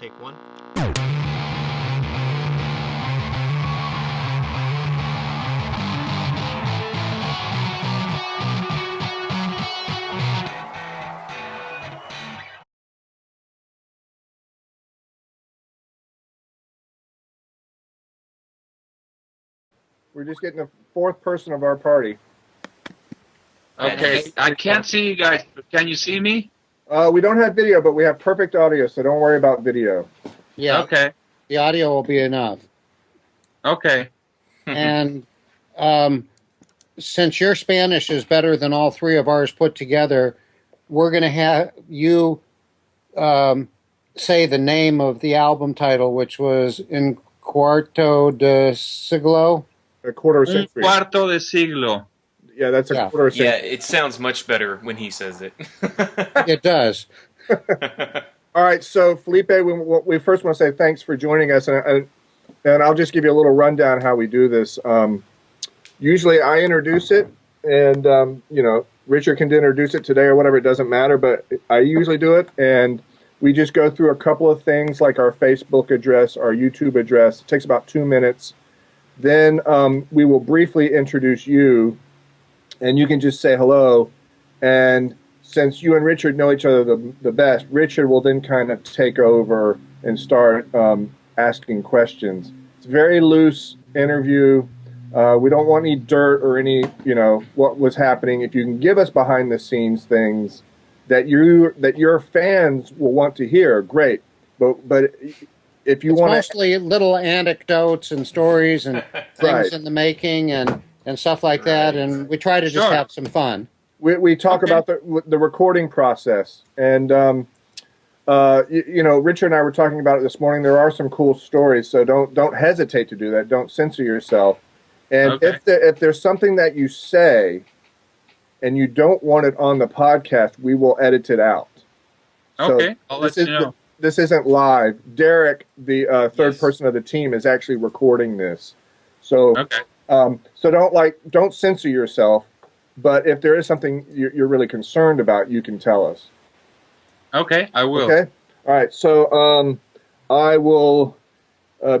Take one. We're just getting the fourth person of our party. Okay, I can't see you guys, but can you see me? We don't have video, but we have perfect audio, so don't worry about video. Yeah. Okay. The audio will be enough. Okay. And since your Spanish is better than all three of ours put together, we're going to have you say the name of the album title, which was In Cuarto De Siglo. A quarter century. Cuarto de Siglo. Yeah, that's a quarter century. Yeah, it sounds much better when he says it. It does. All right, so Felipe, we first want to say thanks for joining us, and I'll just give you a little rundown how we do this. Usually I introduce it, and Richard can introduce it today or whatever, it doesn't matter, but I usually do it, and we just go through a couple of things like our Facebook address, our YouTube address. It takes about 2 minutes. Then we will briefly introduce you, and you can just say hello. And since you and Richard know each other the best, Richard will then kind of take over and start asking questions. It's a very loose interview. We don't want any dirt or any, what was happening. If you can give us behind the scenes things that your fans will want to hear, great. But if you want to, mostly little anecdotes and stories and things Right. in the making and stuff like that, and we try to just Sure. have some fun. we talk about the recording process, and Richard and I were talking about it this morning. There are some cool stories, so don't hesitate to do that. Don't censor yourself. And Okay. if there's something that you say and you don't want it on the podcast, we will edit it out. So Okay, I'll let you know. This isn't live. Derek, the third Yes. person of the team, is actually recording this. So Okay. so don't censor yourself. But if there is something you're really concerned about, you can tell us. Okay, I will. Okay. All right. So I will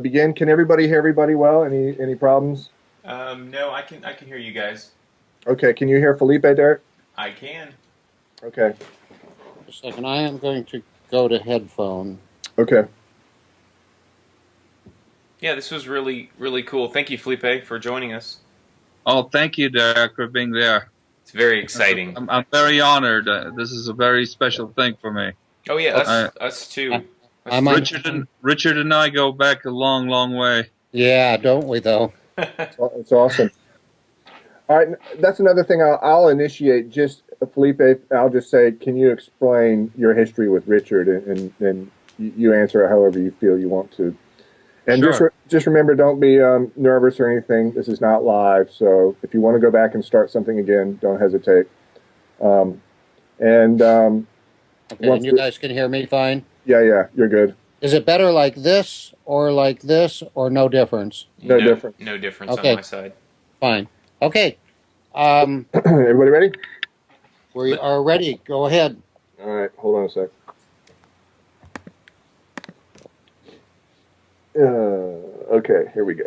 begin. Can everybody hear everybody well? Any problems? No, I can hear you guys. Okay. Can you hear Felipe, Derek? I can. Okay. Just a second. I am going to go to headphone. Okay. Yeah, this was really, really cool. Thank you, Felipe, for joining us. Oh, thank you, Derek, for being there. It's very exciting. I'm very honored. This is a very special thing for me. Oh yeah, us too. I'm Richard and I go back a long, long way. Yeah, don't we, though? It's awesome. All right. That's another thing I'll initiate. Just Felipe, I'll just say, can you explain your history with Richard, and you answer it however you feel you want to. And Sure. just remember, don't be nervous or anything. This is not live, so if you want to go back and start something again, don't hesitate. Okay, and you guys can hear me fine? Yeah, you're good. Is it better like this, or no difference? No difference. No difference Okay. on my side. Fine. Okay. Everybody ready? We are ready. Go ahead. All right, hold on a sec. Okay, here we go.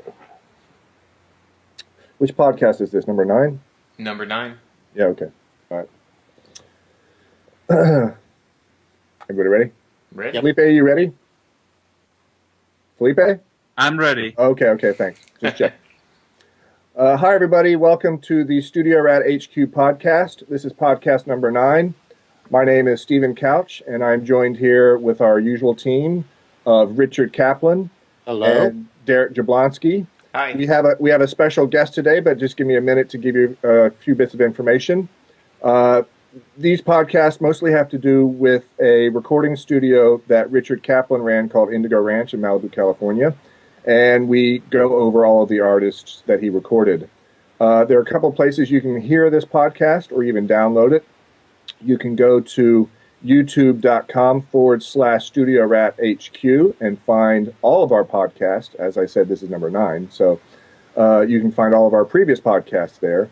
Which podcast is this? Number 9? Number 9. Yeah, okay. All right. Everybody ready? Ready? Felipe, are you ready? Felipe? I'm ready. Okay, thanks. Just check. Hi, everybody. Welcome to the Studio Rat HQ podcast. This is podcast number 9. My name is Stephen Couch, and I'm joined here with our usual team of Richard Kaplan Hello. and Derek Jablonski. Hi. We have a special guest today, but just give me a minute to give you a few bits of information. These podcasts mostly have to do with a recording studio that Richard Kaplan ran called Indigo Ranch in Malibu, California, and we go over all of the artists that he recorded. There are a couple places you can hear this podcast or even download it. You can go to youtube.com/Studio Rat HQ and find all of our podcasts. As I said, this is number 9, so you can find all of our previous podcasts there.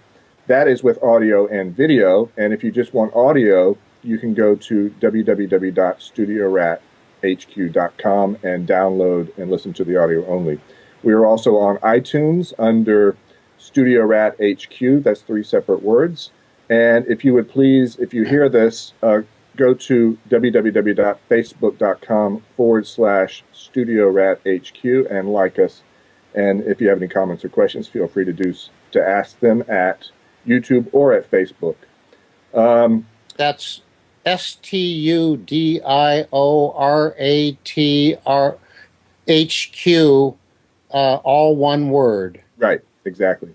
That is with audio and video, and if you just want audio, you can go to www.studiorat.com studiorathq.com and download and listen to the audio only. We are also on iTunes under Studio Rat HQ. That's 3 separate words. And if you would please, if you hear this, go to www.facebook.com/Studio Rat HQ and like us. And if you have any comments or questions, feel free to ask them at YouTube or at Facebook. That's STUDIORATRHQ, all one word. Right, exactly.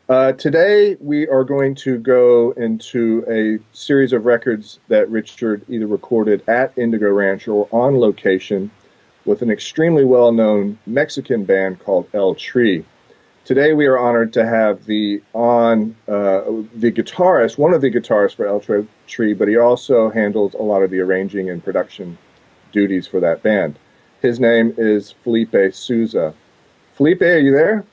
Today we are going to go into a series of records that Richard either recorded at Indigo Ranch or on location with an extremely well-known Mexican band called El Tri. Today we are honored to have the guitarist, one of the guitarists for El Tri, but he also handles a lot of the arranging and production duties for that band. His name is Felipe Souza. Felipe, are you there?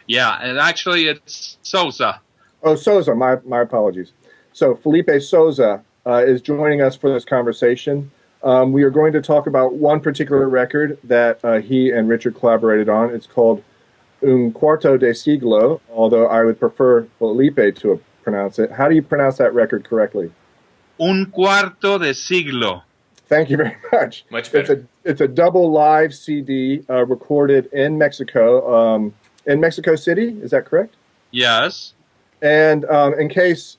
Yeah, and actually it's Souza. Oh, Souza, my apologies. So Felipe Souza is joining us for this conversation. We are going to talk about one particular record that he and Richard collaborated on. It's called Cuarto De Siglo, although I would prefer Felipe to pronounce it. How do you pronounce that record correctly? Cuarto De Siglo. Thank you very much. Much better. It's a double live CD recorded in Mexico, in Mexico City. Is that correct? Yes. And in case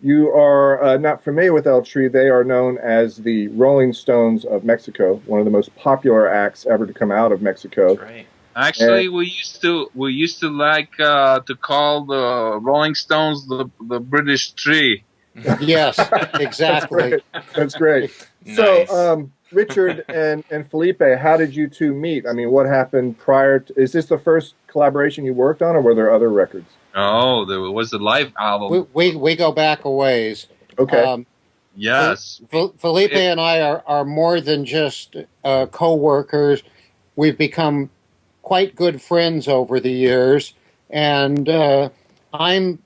you are not familiar with El Tri, they are known as the Rolling Stones of Mexico, one of the most popular acts ever to come out of Mexico. That's right. Actually, we used to like to call the Rolling Stones the British Tree. Yes, exactly. That's great. Nice. So, Richard and Felipe, how did you two meet? I mean, what happened prior to, is this the first collaboration you worked on, or were there other records? Oh, there was a live album. We go back a ways. Okay. Yes. Felipe and I are more than just co-workers. We've become quite good friends over the years, and I'm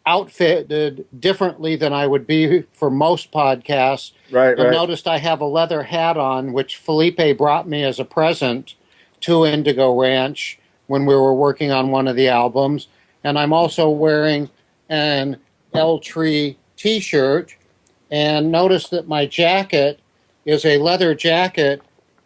outfitted differently than I would be for most podcasts. Right. You'll noticed I have a leather hat on, which Felipe brought me as a present to Indigo Ranch when we were working on one of the albums. And I'm also wearing an El Tri t-shirt. And notice that my jacket is a leather jacket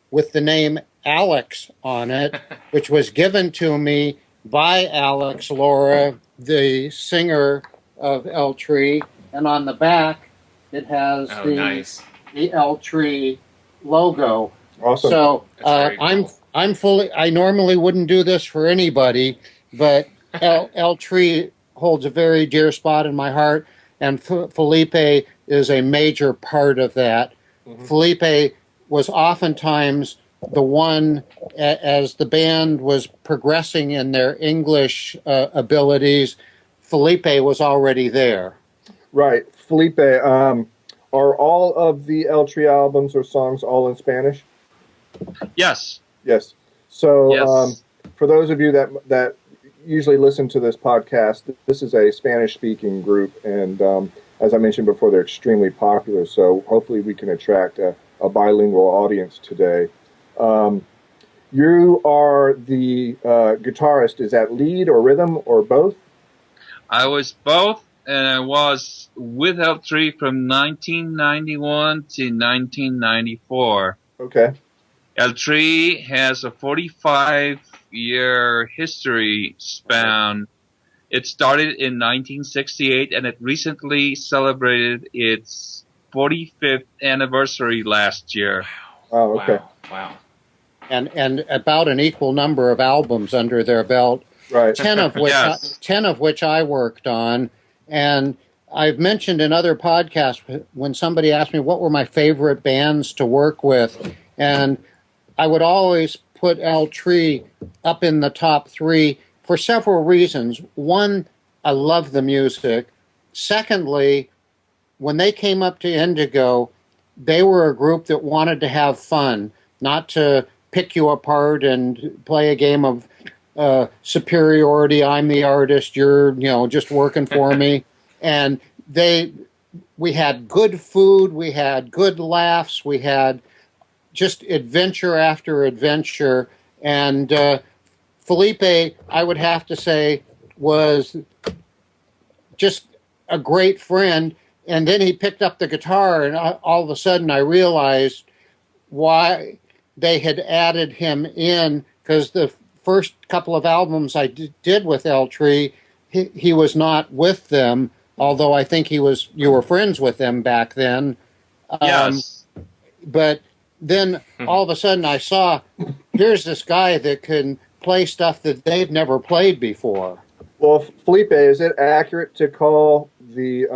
with the name Alex on it, which was given to me by Alex Laura, the singer of El Tri. And on the back, it has Nice. the El Tri logo. Awesome. So That's very cool. I'm fully. I normally wouldn't do this for anybody, but El Tri holds a very dear spot in my heart, and Felipe is a major part of that. Mm-hmm. Felipe was oftentimes the one, as the band was progressing in their English abilities, Felipe was already there. Right. Felipe, are all of the El Tri albums or songs all in Spanish? Yes. Yes. So Yes. for those of you that usually listen to this podcast, this is a Spanish-speaking group, and as I mentioned before, they're extremely popular, so hopefully we can attract a bilingual audience today. You are the guitarist. Is that lead or rhythm or both? I was both, and I was with El Tri from 1991 to 1994. Okay. El Tri has a 45-year history span. It started in 1968, and it recently celebrated its 45th anniversary last year. Oh, okay. Wow. And about an equal number of albums under their belt. Right. 10 of which I worked on. And I've mentioned in other podcasts when somebody asked me what were my favorite bands to work with, and I would always put El Tri up in the top 3 for several reasons. One, I love the music. Secondly, when they came up to Indigo, they were a group that wanted to have fun, not to pick you apart and play a game of superiority. I'm the artist, you're just working for me. And we had good food, we had good laughs, we had just adventure after adventure. And Felipe, I would have to say, was just a great friend. And then he picked up the guitar, and all of a sudden I realized why they had added him in, because the first couple of albums I did with El Tree, he was not with them, although I think you were friends with them back then. Yes. But then all of a sudden I saw, here's this guy that can play stuff that they've never played before. Well, Felipe, is it accurate to call the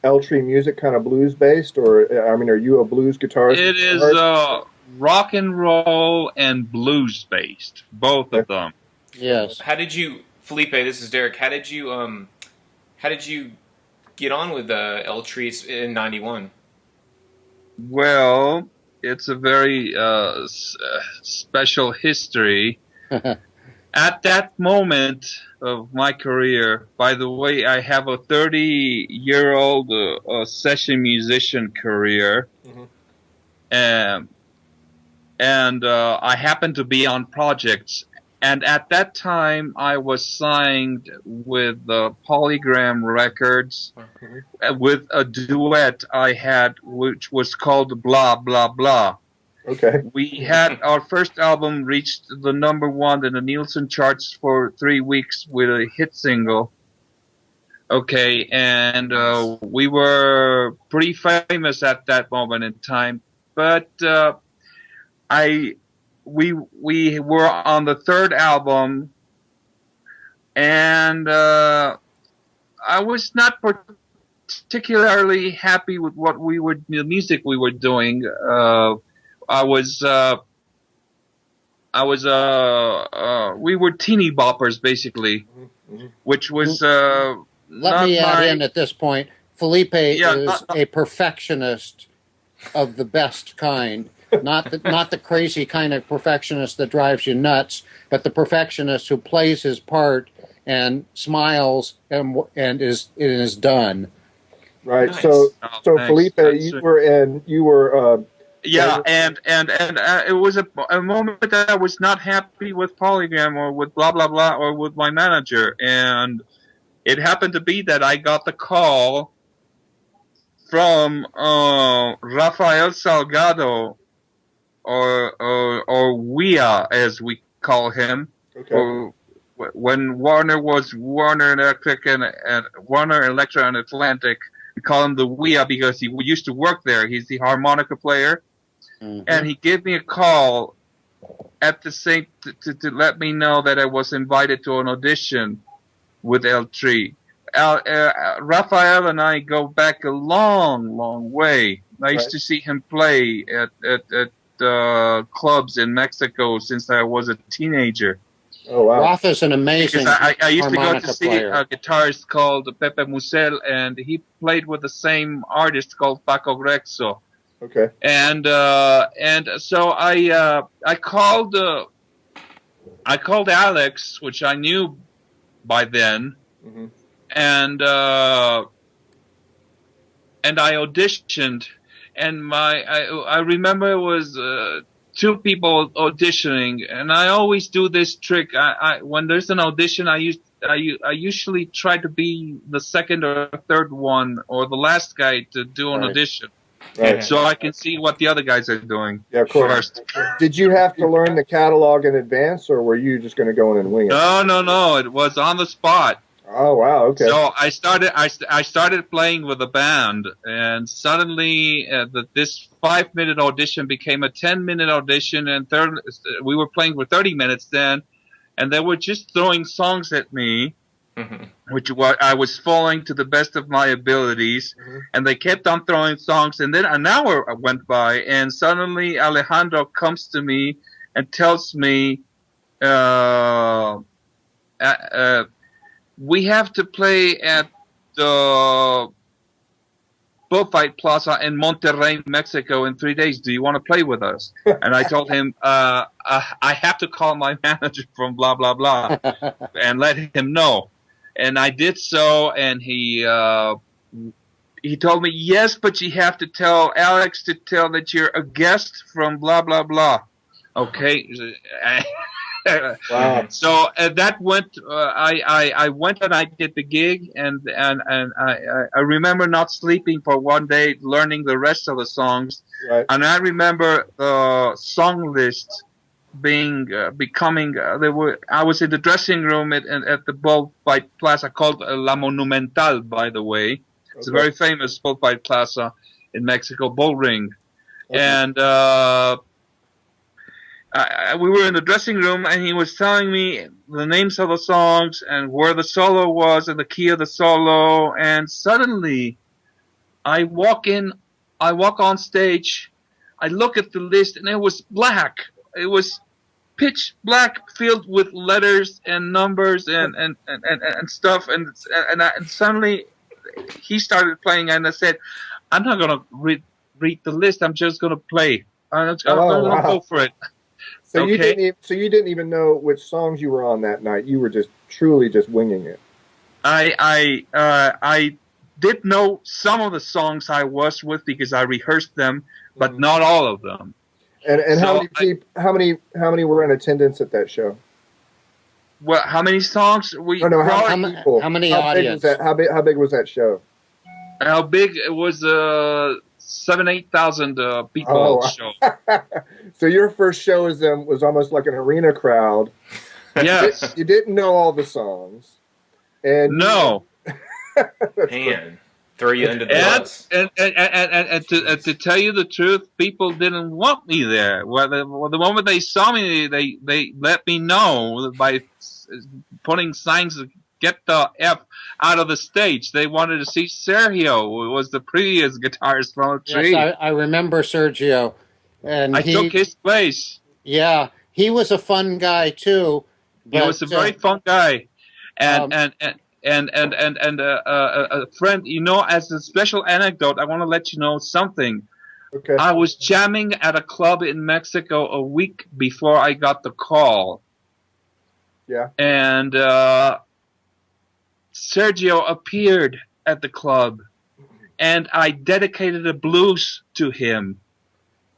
El Tree music kind of blues based, or I mean, are you a blues guitarist? It is rock and roll and blues based, both of them. Yes. How did you, Felipe? This is Derek. How did you get on with El Tree in '91? Well, it's a very special history. At that moment of my career, by the way, I have a 30-year-old session musician career. And I happened to be on projects. And at that time, I was signed with Polygram Records with a duet I had, which was called Blah, Blah, Blah. Okay. We had our first album reached the #1 in the Nielsen charts for 3 weeks with a hit single. Okay, and we were pretty famous at that moment in time. But we were on the third album, and I was not particularly happy with the music we were doing. We were teeny boppers basically, which was Let me add in at this point, Felipe is a perfectionist of the best kind. Not the crazy kind of perfectionist that drives you nuts, but the perfectionist who plays his part and smiles and is done. Right. Nice. So Thanks. Felipe, you were yeah, and it was a moment that I was not happy with Polygram or with blah blah blah or with my manager, and it happened to be that I got the call from Rafael Salgado, or WIA as we call him. okay. When Warner was Warner Electric and Warner Electra and Atlantic, we call him the WIA because he used to work there. He's the harmonica player. And he gave me a call at the same to let me know that I was invited to an audition with El Tree. Rafael and I go back a long, long way. I used to see him play at clubs in Mexico since I was a teenager. Oh wow! Rafa's an amazing Because I used to go to see player. a guitarist called Pepe Musel, and he played with the same artist called Paco Grexo. Okay. And so I called Alex, which I knew by then, and I auditioned, and I remember it was 2 people auditioning, and I always do this trick. When there's an audition, I usually try to be the second or third one or the last guy to do an audition. Right. So I can see what the other guys are doing. Yeah, of course. Did you have to learn the catalog in advance, or were you just going to go in and wing it? No. It was on the spot. Oh wow! Okay. So I started playing with a band, and suddenly this 5-minute audition became a 10-minute audition, and we were playing for 30 minutes then, and they were just throwing songs at me. Which I was following to the best of my abilities, and they kept on throwing songs, and then an hour went by, and suddenly Alejandro comes to me and tells me, we have to play at the Bullfight Plaza in Monterrey, Mexico in 3 days. Do you want to play with us? And I told him, I have to call my manager from blah, blah, blah and let him know. And I did so, and he he told me, yes, but you have to tell Alex to tell that you're a guest from blah, blah, blah. Okay. Wow. So that went. I went and I did the gig, and I remember not sleeping for one day, learning the rest of the songs, Right. and I remember the song list becoming. I was in the dressing room at the Bullfight Plaza called La Monumental, by the way. It's a Okay. very famous Bullfight Plaza in Mexico, bull ring, Okay. and. We were in the dressing room, and he was telling me the names of the songs and where the solo was and the key of the solo. And suddenly, I walk on stage, I look at the list, and it was black. It was pitch black, filled with letters and numbers and stuff. And suddenly, he started playing, and I said, "I'm not gonna read the list. I'm just gonna play. I'm Oh, gonna wow. go for it." So Okay. you didn't even know which songs you were on that night. You were just truly just winging it. I did know some of the songs I was with because I rehearsed them, but Mhm. not all of them. And how So, how many were in attendance at that show? well, how many songs we Oh no, brought? people? How many How big was audience? that? How big was that show? How big it was? 7,000-8,000 people Oh, show. so your first show was almost like an arena crowd. Yes. You didn't know all the songs, and No. that's Man, throw you under the And bus. to tell you the truth, people didn't want me there. The moment they saw me, they let me know by putting signs of "Get the F out of the stage." They wanted to see Sergio, who was the previous guitarist from Yes, Tree. I remember Sergio, and I took his place. yeah, he was a fun guy too. He was But a very fun guy, and um, a friend. You know, as a special anecdote, I want to let you know something. okay. I was jamming at a club in Mexico a week before I got the call, Yeah. and Sergio appeared at the club, and I dedicated a blues to him.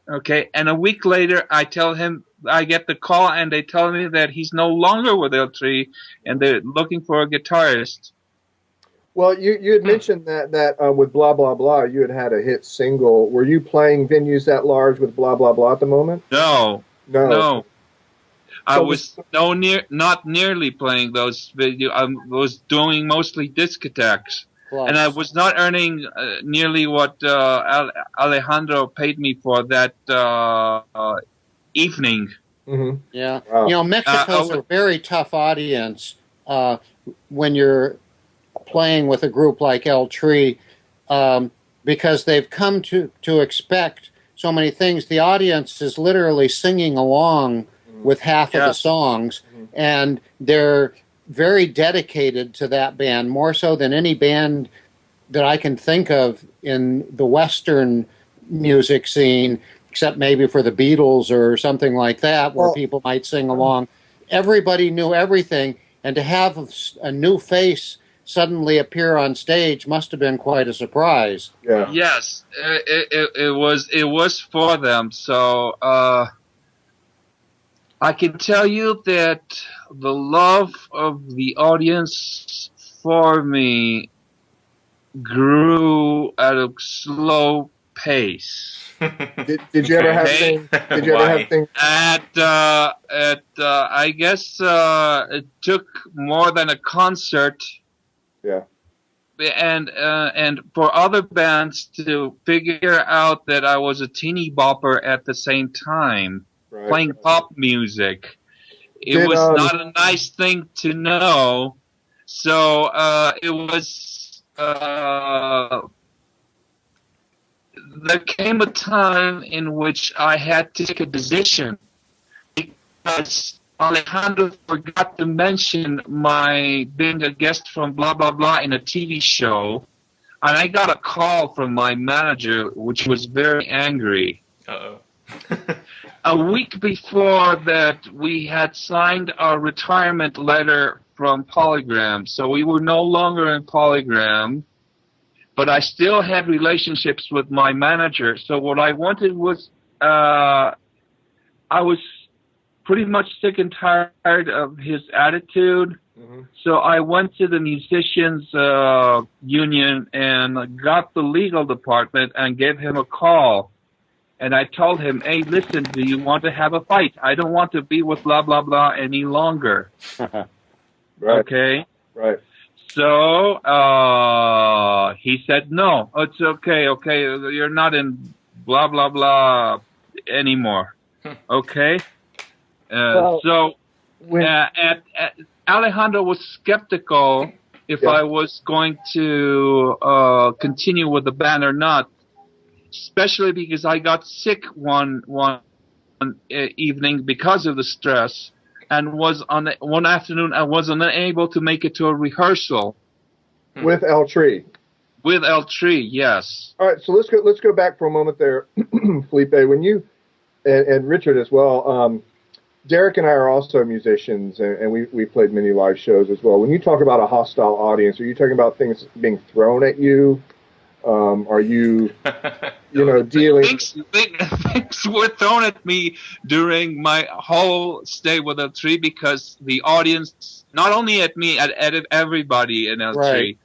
Okay, and a week later, I get the call, and they tell me that he's no longer with L3, and they're looking for a guitarist. Well, you had mentioned that with blah blah blah, you had a hit single. Were you playing venues that large with blah blah blah at the moment? No, No. no, I So this, was not nearly playing those video. I was doing mostly discotheques. And I clubs. was not earning nearly what Alejandro paid me for that evening. hmm Yeah, Wow. Mexico's a very tough audience when you're playing with a group like El Tree, because they've come to expect so many things. The audience is literally singing along with half of the Yes. songs, Mhm. and they're very dedicated to that band, more so than any band that I can think of in the Western music scene, except maybe for the Beatles or something like that, where Well, people might sing along. Everybody knew everything, and to have a new face suddenly appear on stage must have been quite a surprise. yeah. Yes, it was for them. So I can tell you that the love of the audience for me grew at a slow pace. Did you ever have Okay. things? Did you ever have Why? things? I guess it took more than a concert, Yeah. and for other bands to figure out that I was a teeny bopper at the same time Right. playing pop music. It Did was not a nice thing to know. So it was. There came a time in which I had to take a decision because Alejandro forgot to mention my being a guest from blah blah blah in a TV show, and I got a call from my manager, which was very angry. Uh-oh. A week before that, we had signed our retirement letter from Polygram, so we were no longer in Polygram. but I still had relationships with my manager. So what I wanted was, I was pretty much sick and tired of his attitude. Mm-hmm. So I went to the musicians union and got the legal department and gave him a call. And I told him, hey, listen, do you want to have a fight? I don't want to be with blah, blah, blah any longer. Right. Okay? Right. So he said, no, it's okay, you're not in blah, blah, blah anymore. Okay? So Alejandro was skeptical if I was going to continue with the band or not, especially because I got sick one evening because of the stress, and one afternoon I was unable to make it to a rehearsal with El Tree. With El Tree, yes. All right, so let's go back for a moment there, Felipe. When you and Richard as well. Derek and I are also musicians, and we played many live shows as well. When you talk about a hostile audience, are you talking about things being thrown at you? Are you, dealing? Things were thrown at me during my whole stay with El Tree because the audience, not only at me, at everybody in El Tree.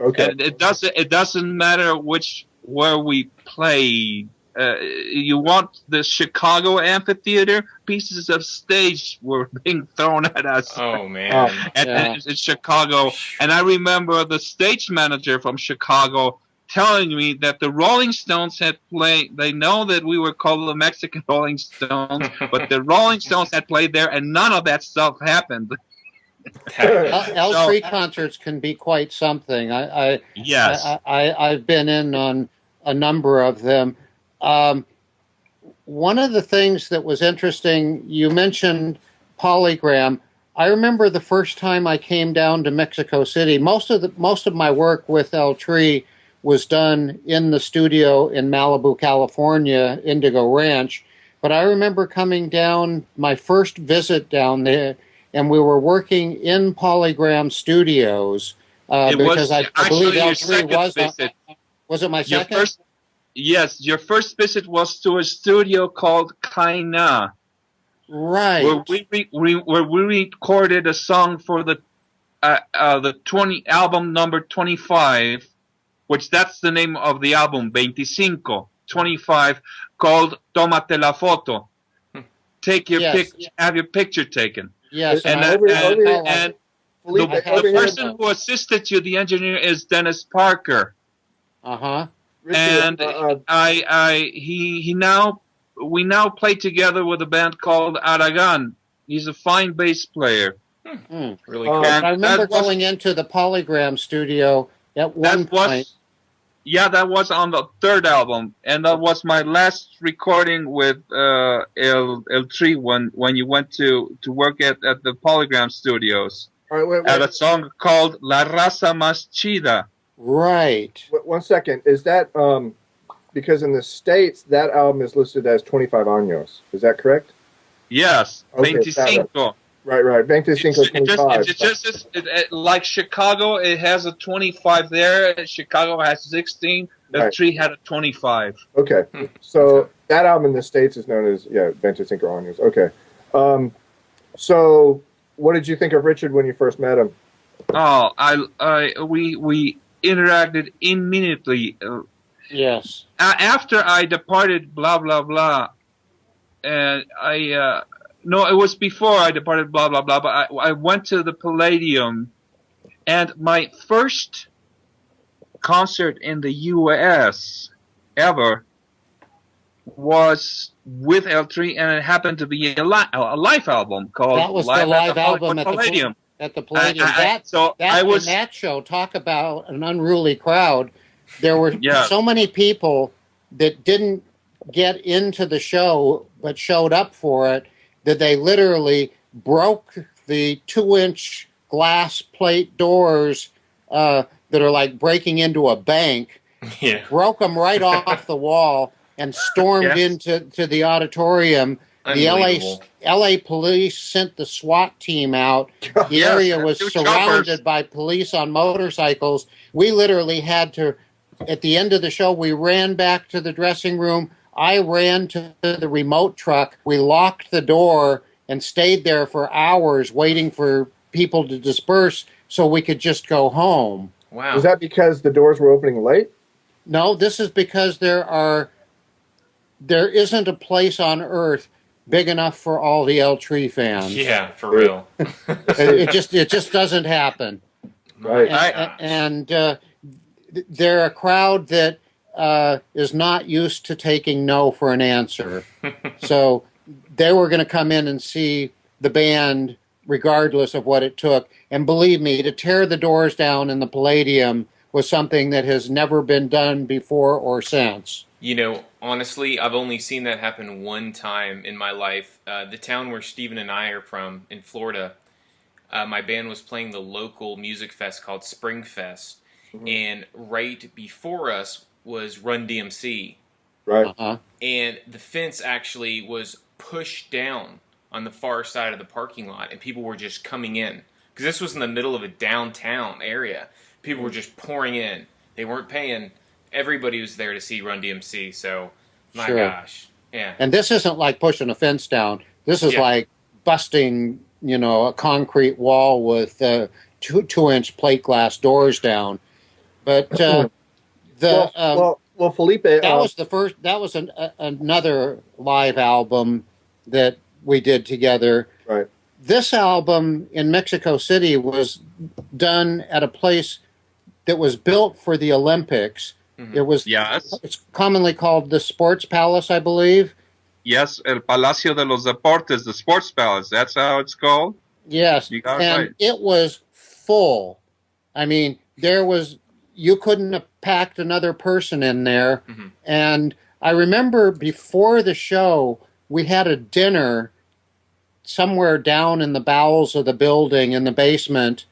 Okay. And it doesn't matter where we played. You want the Chicago amphitheater? Pieces of stage were being thrown at us. Oh, man. In Chicago. And I remember the stage manager from Chicago telling me that the Rolling Stones had played. They know that we were called the Mexican Rolling Stones, but the Rolling Stones had played there, and none of that stuff happened. El Tree concerts can be quite something. Yes. I've been in on a number of them. One of the things that was interesting, you mentioned Polygram. I remember the first time I came down to Mexico City. Most of my work with El Tree was done in the studio in Malibu, California, Indigo Ranch. But I remember coming down, my first visit down there, and we were working in Polygram Studios because I believe El Tree was it my second? Yes, your first visit was to a studio called Kaina. Right. Where we recorded a song for the 20 album number 25, which that's the name of the album, 25, called Tómate la foto. Take your have your picture taken. Yes. And the person who assisted you, the engineer, is Dennis Parker. Uh-huh. And we now play together with a band called Aragon. He's a fine bass player. Really cool. I remember going into the Polygram studio at one point. Yeah, that was on the third album, and that was my last recording with El Tree when you went to work at the Polygram studios. All right, at a song called La Raza Más Chida. Right. 1 second. Is that because in the States that album is listed as 25 años? Is that correct? Yes, okay, 25. Right. 25, 25. It's just like Chicago, it has a 25 there. Chicago has 16. The Tree had a 25. Okay. So that album in the States is known as 25 años. Okay. So what did you think of Richard when you first met him? Oh, we interacted immediately. Yes. After I departed, blah blah blah, and no, it was before I departed, blah blah blah. But I went to the Palladium, and my first concert in the U.S. ever was with El Tree, and it happened to be a live album called. That was the live album at the Palladium. At the Palladium. That show, talk about an unruly crowd. There were so many people that didn't get into the show but showed up for it that they literally broke the 2-inch glass plate doors that are like breaking into a bank, broke them right off the wall and stormed into the auditorium. The LA police sent the SWAT team out. The area was surrounded by police on motorcycles. We literally had to at the end of the show, we ran back to the dressing room. I ran to the remote truck. We locked the door and stayed there for hours waiting for people to disperse so we could just go home. Wow. Was that because the doors were opening late? No, this is because there isn't a place on Earth big enough for all the El Tree fans. Yeah, for real. It just doesn't happen. Right. And they're a crowd that is not used to taking no for an answer. So they were going to come in and see the band regardless of what it took. And believe me, to tear the doors down in the Palladium was something that has never been done before or since. You know, honestly, I've only seen that happen one time in my life. The town where Steven and I are from, in Florida, my band was playing the local music fest called Spring Fest. Mm-hmm. And right before us was Run DMC. Right. Uh-huh. And the fence actually was pushed down on the far side of the parking lot, and people were just coming in. Because this was in the middle of a downtown area. People were just pouring in. They weren't paying. Everybody was there to see Run DMC, so my gosh. Yeah. And this isn't like pushing a fence down. This is like busting, a concrete wall with 2-inch plate glass doors down. But well, Felipe, that was the first. That was another live album that we did together. Right. This album in Mexico City was done at a place that was built for the Olympics. Mm-hmm. It was. Yes. It's commonly called the Sports Palace, I believe. Yes, El Palacio de los Deportes, the Sports Palace. That's how it's called? Yes. You got it and right. It was full. I mean, you couldn't have packed another person in there. Mm-hmm. And I remember before the show, we had a dinner somewhere down in the bowels of the building in the basement.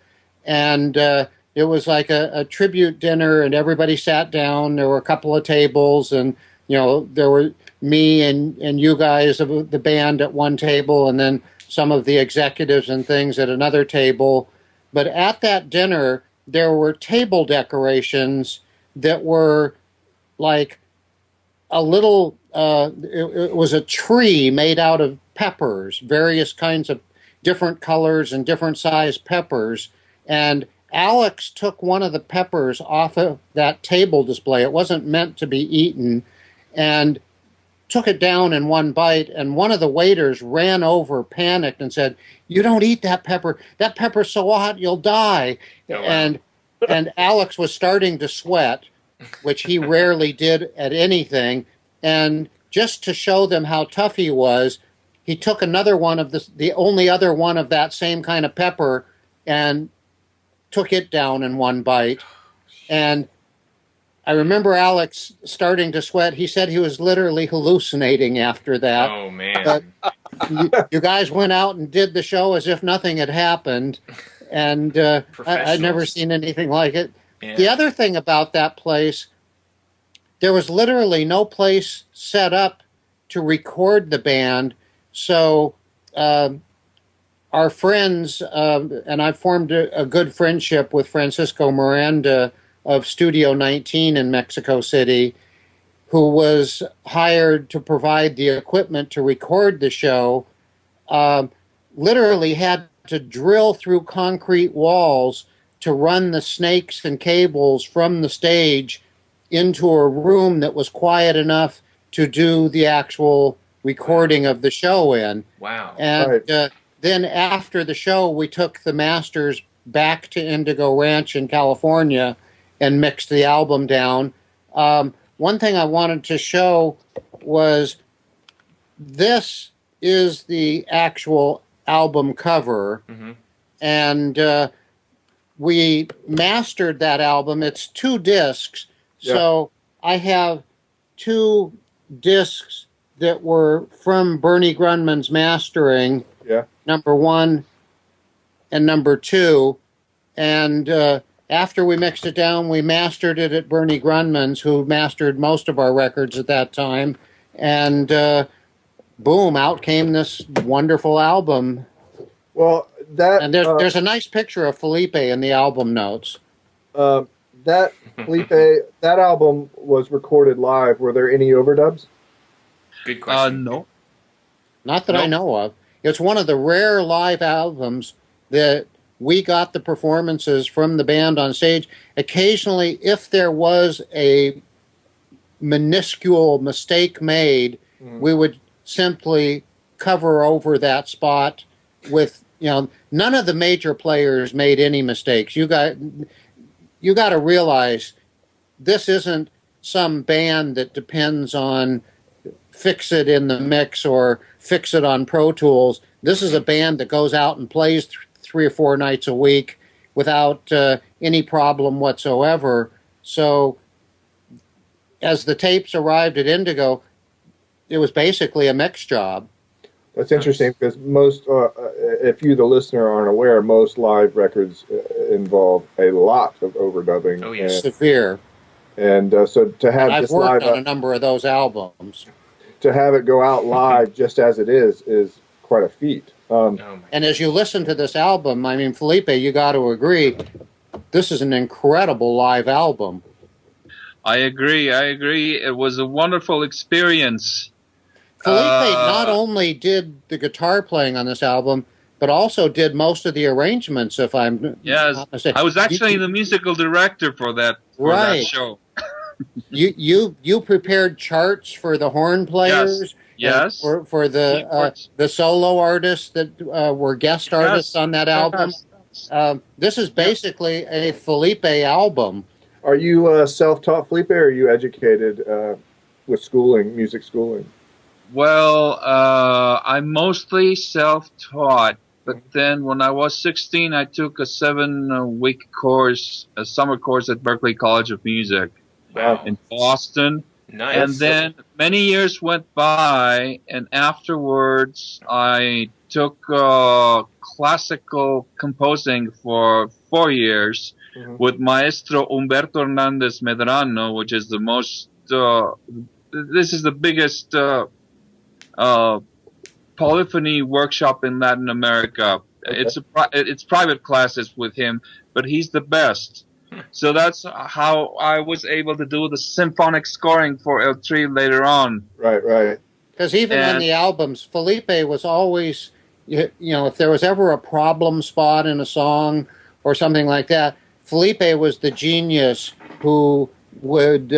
And it was like a tribute dinner, and everybody sat down. There were a couple of tables, and, there were me and you guys of the band at one table, and then some of the executives and things at another table. But at that dinner, there were table decorations that were like a little, it was a tree made out of peppers, various kinds of different colors and different size peppers. And Alex took one of the peppers off of that table display. It wasn't meant to be eaten, and took it down in one bite, and one of the waiters ran over, panicked, and said, "You don't eat that pepper. That pepper's so hot you'll die." Oh, wow. And Alex was starting to sweat, which he rarely did at anything. And just to show them how tough he was, he took another one of the only other one of that same kind of pepper, and took it down in one bite. And I remember Alex starting to sweat. He said he was literally hallucinating after that. Oh, man. But you guys went out and did the show as if nothing had happened. And I'd never seen anything like it. Yeah. The other thing about that place, there was literally no place set up to record the band. So our friends, and I formed a good friendship with Francisco Miranda of Studio 19 in Mexico City, who was hired to provide the equipment to record the show, literally had to drill through concrete walls to run the snakes and cables from the stage into a room that was quiet enough to do the actual recording of the show in. Wow. And then after the show, we took the masters back to Indigo Ranch in California and mixed the album down. One thing I wanted to show was this is the actual album cover. Mm-hmm. And we mastered that album. It's 2 discs. Yeah. So I have 2 discs that were from Bernie Grundman's mastering. Yeah. Number 1 and number 2. And after we mixed it down, we mastered it at Bernie Grundman's, who mastered most of our records at that time. And boom, out came this wonderful album. Well, and there's a nice picture of Felipe in the album notes. that Felipe, that album was recorded live. Were there any overdubs? Good question. No. Not that I Nope. know of. It's one of the rare live albums that we got the performances from the band on stage. Occasionally, if there was a minuscule mistake made, we would simply cover over that spot with, none of the major players made any mistakes. You got to realize this isn't some band that depends on fix it in the mix or fix it on Pro Tools. This is a band that goes out and plays 3 or 4 nights a week without any problem whatsoever. So as the tapes arrived at Indigo, it was basically a mix job. That's interesting because most, if you, the listener, aren't aware, most live records involve a lot of overdubbing. Oh, yes. Severe. And so to have I've this worked live, on a number of those albums. to have it go out live just as it is quite a feet. And as you listen to this album, I mean, Felipe, you got to agree, this is an incredible live album. I agree. It was a wonderful experience. Felipe not only did the guitar playing on this album, but also did most of the arrangements, if I'm not mistaken. I was actually the musical director for that show. You prepared charts for the horn players, yes, for the solo artists that were guest artists on that album. Yes. This is basically a Felipe album. Are you self-taught, Felipe, or are you educated with schooling, music schooling? Well, I'm mostly self-taught, but then when I was 16, I took a 7-week course, a summer course at Berklee College of Music in Boston. Nice. And then many years went by, and afterwards I took classical composing for 4 years with Maestro Humberto Hernandez Medrano, which is the most, this is the biggest polyphony workshop in Latin America. Okay. It's private classes with him, but he's the best. So that's how I was able to do the symphonic scoring for El Tri later on. Right. Because even on the albums, Felipe was always, if there was ever a problem spot in a song or something like that, Felipe was the genius who would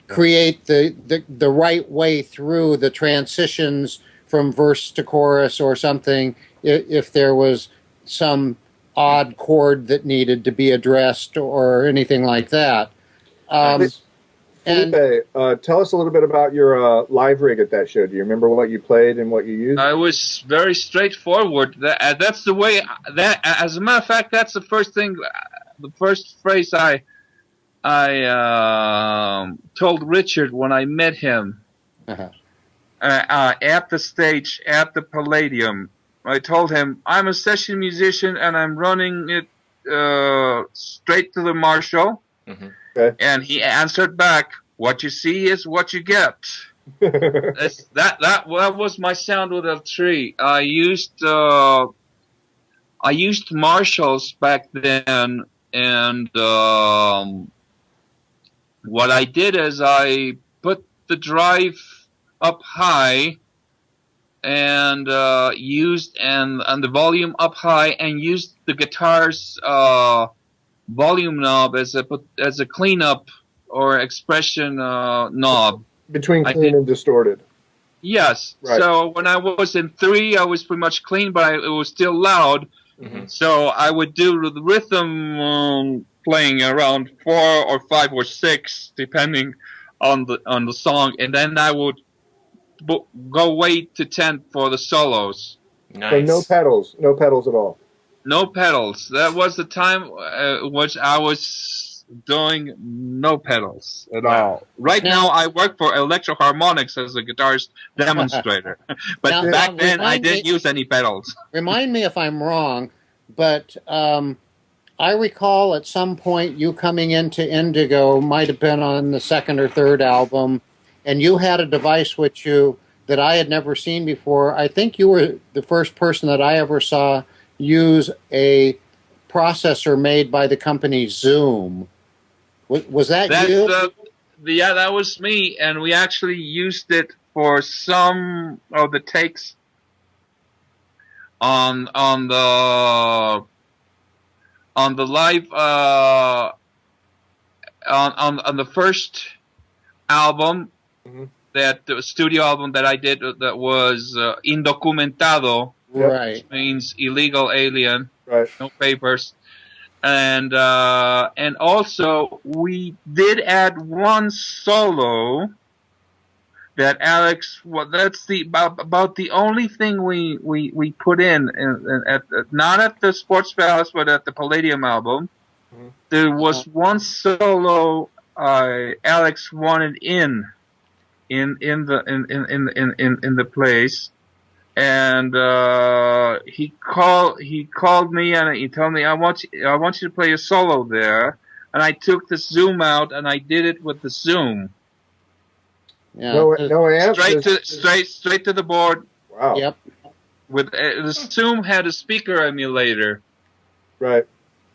create the right way through the transitions from verse to chorus or something if there was some odd chord that needed to be addressed or anything like that. Felipe, tell us a little bit about your live rig at that show. Do you remember what you played and what you used? I was very straightforward. That's the way. As a matter of fact, that's the first thing. The first phrase I told Richard when I met him at the stage at the Palladium. I told him, I'm a session musician and I'm running it straight to the Marshall. Okay. And he answered back, what you see is what you get. that was my sound with El Tri. I used Marshalls back then, and what I did is I put the drive up high and used and the volume up high, and used the guitar's volume knob as a cleanup or expression knob between clean and distorted. Yes. Right. So when I was in 3, I was pretty much clean, but it was still loud. So I would do the rhythm playing around 4 or 5 or 6, depending on the song, and then I would go way to 10 for the solos. Nice. So no pedals at all. No pedals. That was the time which I was doing no pedals at all. Right now I work for Electro Harmonics as a guitarist demonstrator. But back then I didn't use any pedals. Remind me if I'm wrong, but I recall at some point you coming into Indigo, might have been on the 2nd or 3rd album, and you had a device with you that I had never seen before. I think you were the first person that I ever saw use a processor made by the company Zoom. Was that That's you? yeah, that was me, and we actually used it for some of the takes on the live on the first album, Mhm. that studio album that I did, that was indocumentado, Right. which means illegal alien, Right. no papers. And also we did add one solo that Alex. Well, that's about the only thing we put in at not at the Sports Palace, but at the Palladium album. Mhm. There was one solo Alex wanted in the place, and he called me and he told me, I want you to play a solo there, and I took the Zoom out and I did it with the Zoom Yeah. No amps. straight to the board. Wow. Yep. With the Zoom had a speaker emulator Right.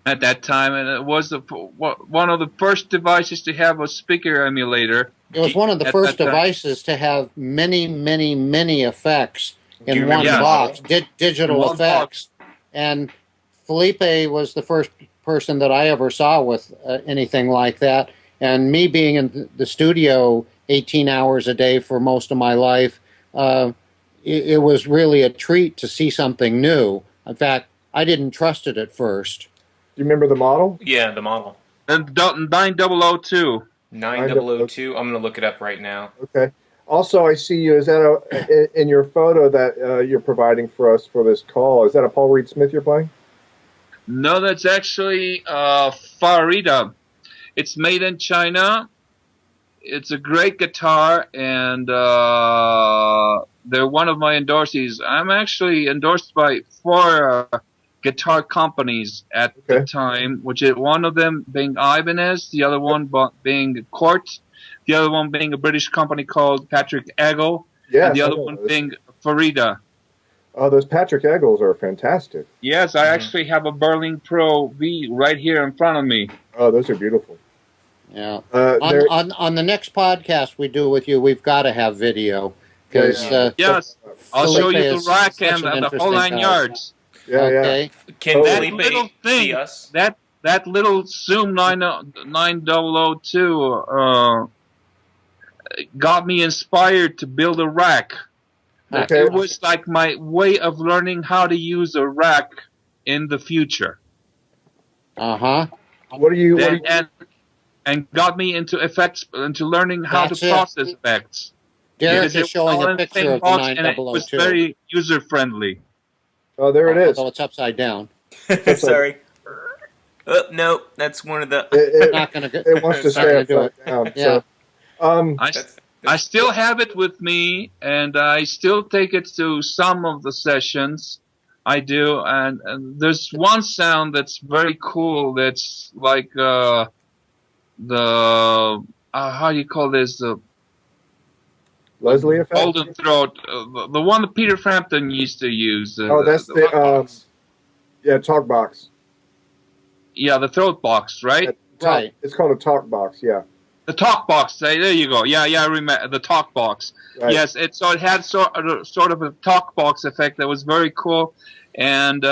at that time, and it was one of the first devices to have a speaker emulator. It was one of the At first that time. devices to have many, many, many effects Do you in one remember the box, model? digital In one effects. And Felipe was the first person that I ever saw with anything like that. And me being in the studio 18 hours a day for most of my life, it was really a treat to see something new. In fact, I didn't trust it at first. Do you remember the model? Yeah, the model. And 9002. 9002. I'm going to look it up right now. Okay. Also, I see you. Is that in your photo that you're providing for us for this call? Is that a Paul Reed Smith you're playing? No, that's actually Farida. It's made in China. It's a great guitar, and they're one of my endorsees. I'm actually endorsed by 4 guitar companies at the time, which is one of them being Ibanez, the other one being Court, the other one being a British company called Patrick Eggle, and the other one being Farida. Oh, those Patrick Eggles are fantastic. Yes, I actually have a Berlin Pro V right here in front of me. Oh, those are beautiful. Yeah. On the next podcast we do with you, we've got to have video. Because yes, I'll show you the rack and the whole 9 yards. Yeah, okay. Can that Felipe little thing, see us? That little Zoom 9002 got me inspired to build a rack. Okay. It was like my way of learning how to use a rack in the future. What do you? And got me into effects, into learning how to process effects. Derek is showing a picture of the 9002. And it was very user friendly. Oh, there it is. Although it's upside down. Sorry. Oh, no, that's one of the. It wants to stay upside down. Yeah. So, I still have it with me, and I still take it to some of the sessions. I do, and there's one sound that's very cool. That's like the how do you call this? The Leslie effect. Golden Throat, the one that Peter Frampton used to use. That's the talk box. Yeah, the throat box, right? Right. It's called a talk box. Yeah. The talk box. There you go. Yeah, I remember the talk box. Right. Yes, it had sort of a talk box effect that was very cool, and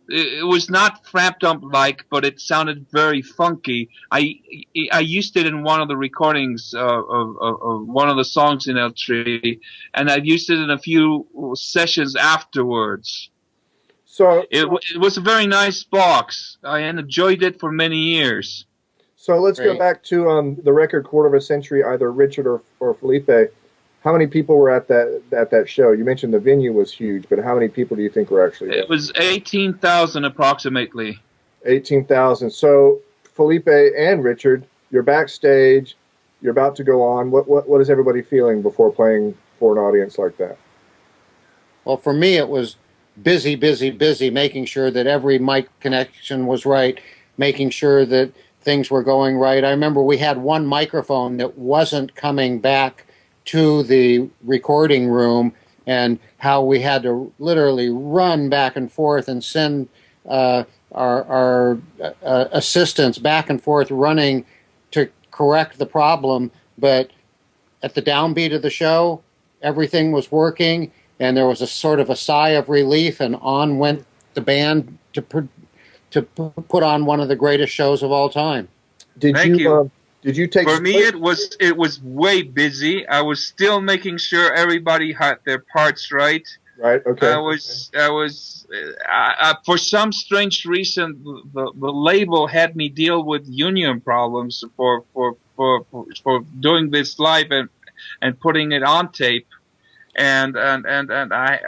it was not Frampton like, but it sounded very funky. I used it in one of the recordings of one of the songs in El Tri, and I've used it in a few sessions afterwards. So it was a very nice box. I enjoyed it for many years. So let's go back to the record Quarter of a Century, either Richard or Felipe. How many people were at that show? You mentioned the venue was huge, but how many people do you think were actually there? It was 18,000 approximately. 18,000. So Felipe and Richard, you're backstage, you're about to go on. What is everybody feeling before playing for an audience like that? Well, for me, it was busy, making sure that every mic connection was right, making sure that things were going right. I remember we had one microphone that wasn't coming back to the recording room, and how we had to literally run back and forth and send our assistants back and forth running to correct the problem, but at the downbeat of the show, everything was working, and there was a sort of a sigh of relief, and on went the band to put on one of the greatest shows of all time. Thank you. Did you take? For me, it was way busy. I was still making sure everybody had their parts right. Right. Okay. I was for some strange reason the label had me deal with union problems for doing this live and putting it on tape, and I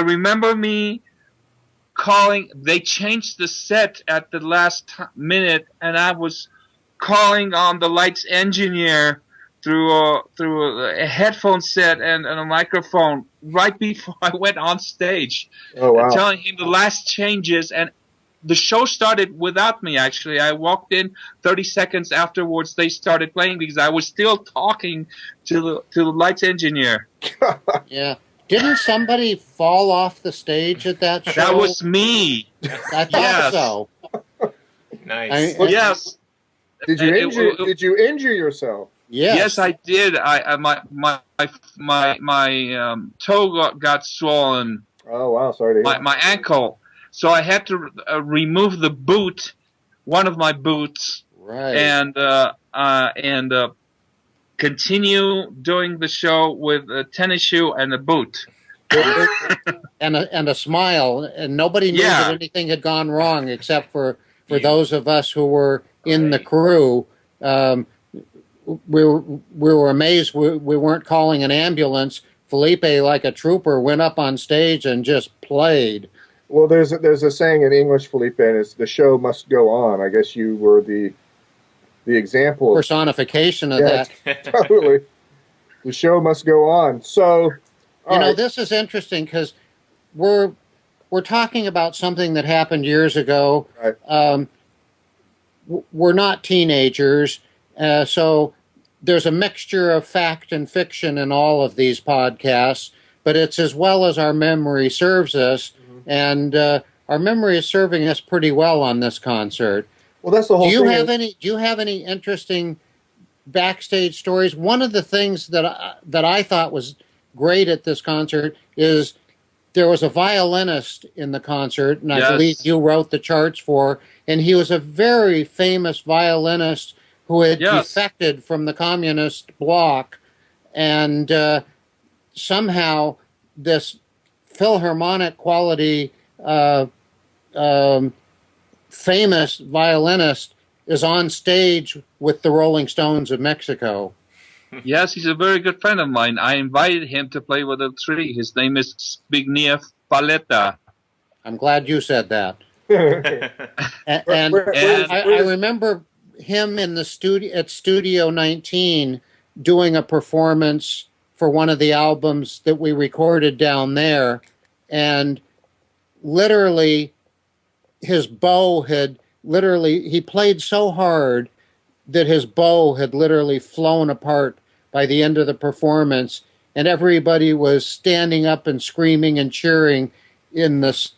remember me calling. They changed the set at the last minute, and I was calling on the lights engineer through a headphone set and a microphone right before I went on stage. Oh, wow. Telling him the last changes, and the show started without me. Actually, I walked in 30 seconds afterwards. They started playing because I was still talking to the lights engineer. Yeah. Didn't somebody fall off the stage at that show? That was me. I thought so. Nice. Yes. Did you injure yourself? Yes, I did. My toe got swollen. Oh wow, sorry to hear. My ankle. So I had to remove the boot, one of my boots, right, and continue doing the show with a tennis shoe and a boot. and a smile, and nobody knew that anything had gone wrong except for those of us who were in the crew. We were amazed we weren't calling an ambulance. Felipe, like a trooper, went up on stage and just played. Well, there's a saying in English, Felipe, and it's the show must go on. I guess you were the example. Personification of that. Totally. The show must go on. So, this is interesting because we're talking about something that happened years ago. Right. We're not teenagers, so there's a mixture of fact and fiction in all of these podcasts, but it's as well as our memory serves us, and our memory is serving us pretty well on this concert. Well, that's the whole thing. Do you have any interesting backstage stories? One of the things that I thought was great at this concert is there was a violinist in the concert, and I believe you wrote the charts for, and he was a very famous violinist who had defected from the communist bloc, and somehow this Philharmonic quality famous violinist is on stage with the Rolling Stones of Mexico. Yes, he's a very good friend of mine. I invited him to play with the three. His name is Zbigniew Paleta. I'm glad you said that. I remember him in the studio at Studio 19 doing a performance for one of the albums that we recorded down there, and literally his bow had he played so hard that his bow had literally flown apart by the end of the performance, and everybody was standing up and screaming and cheering in this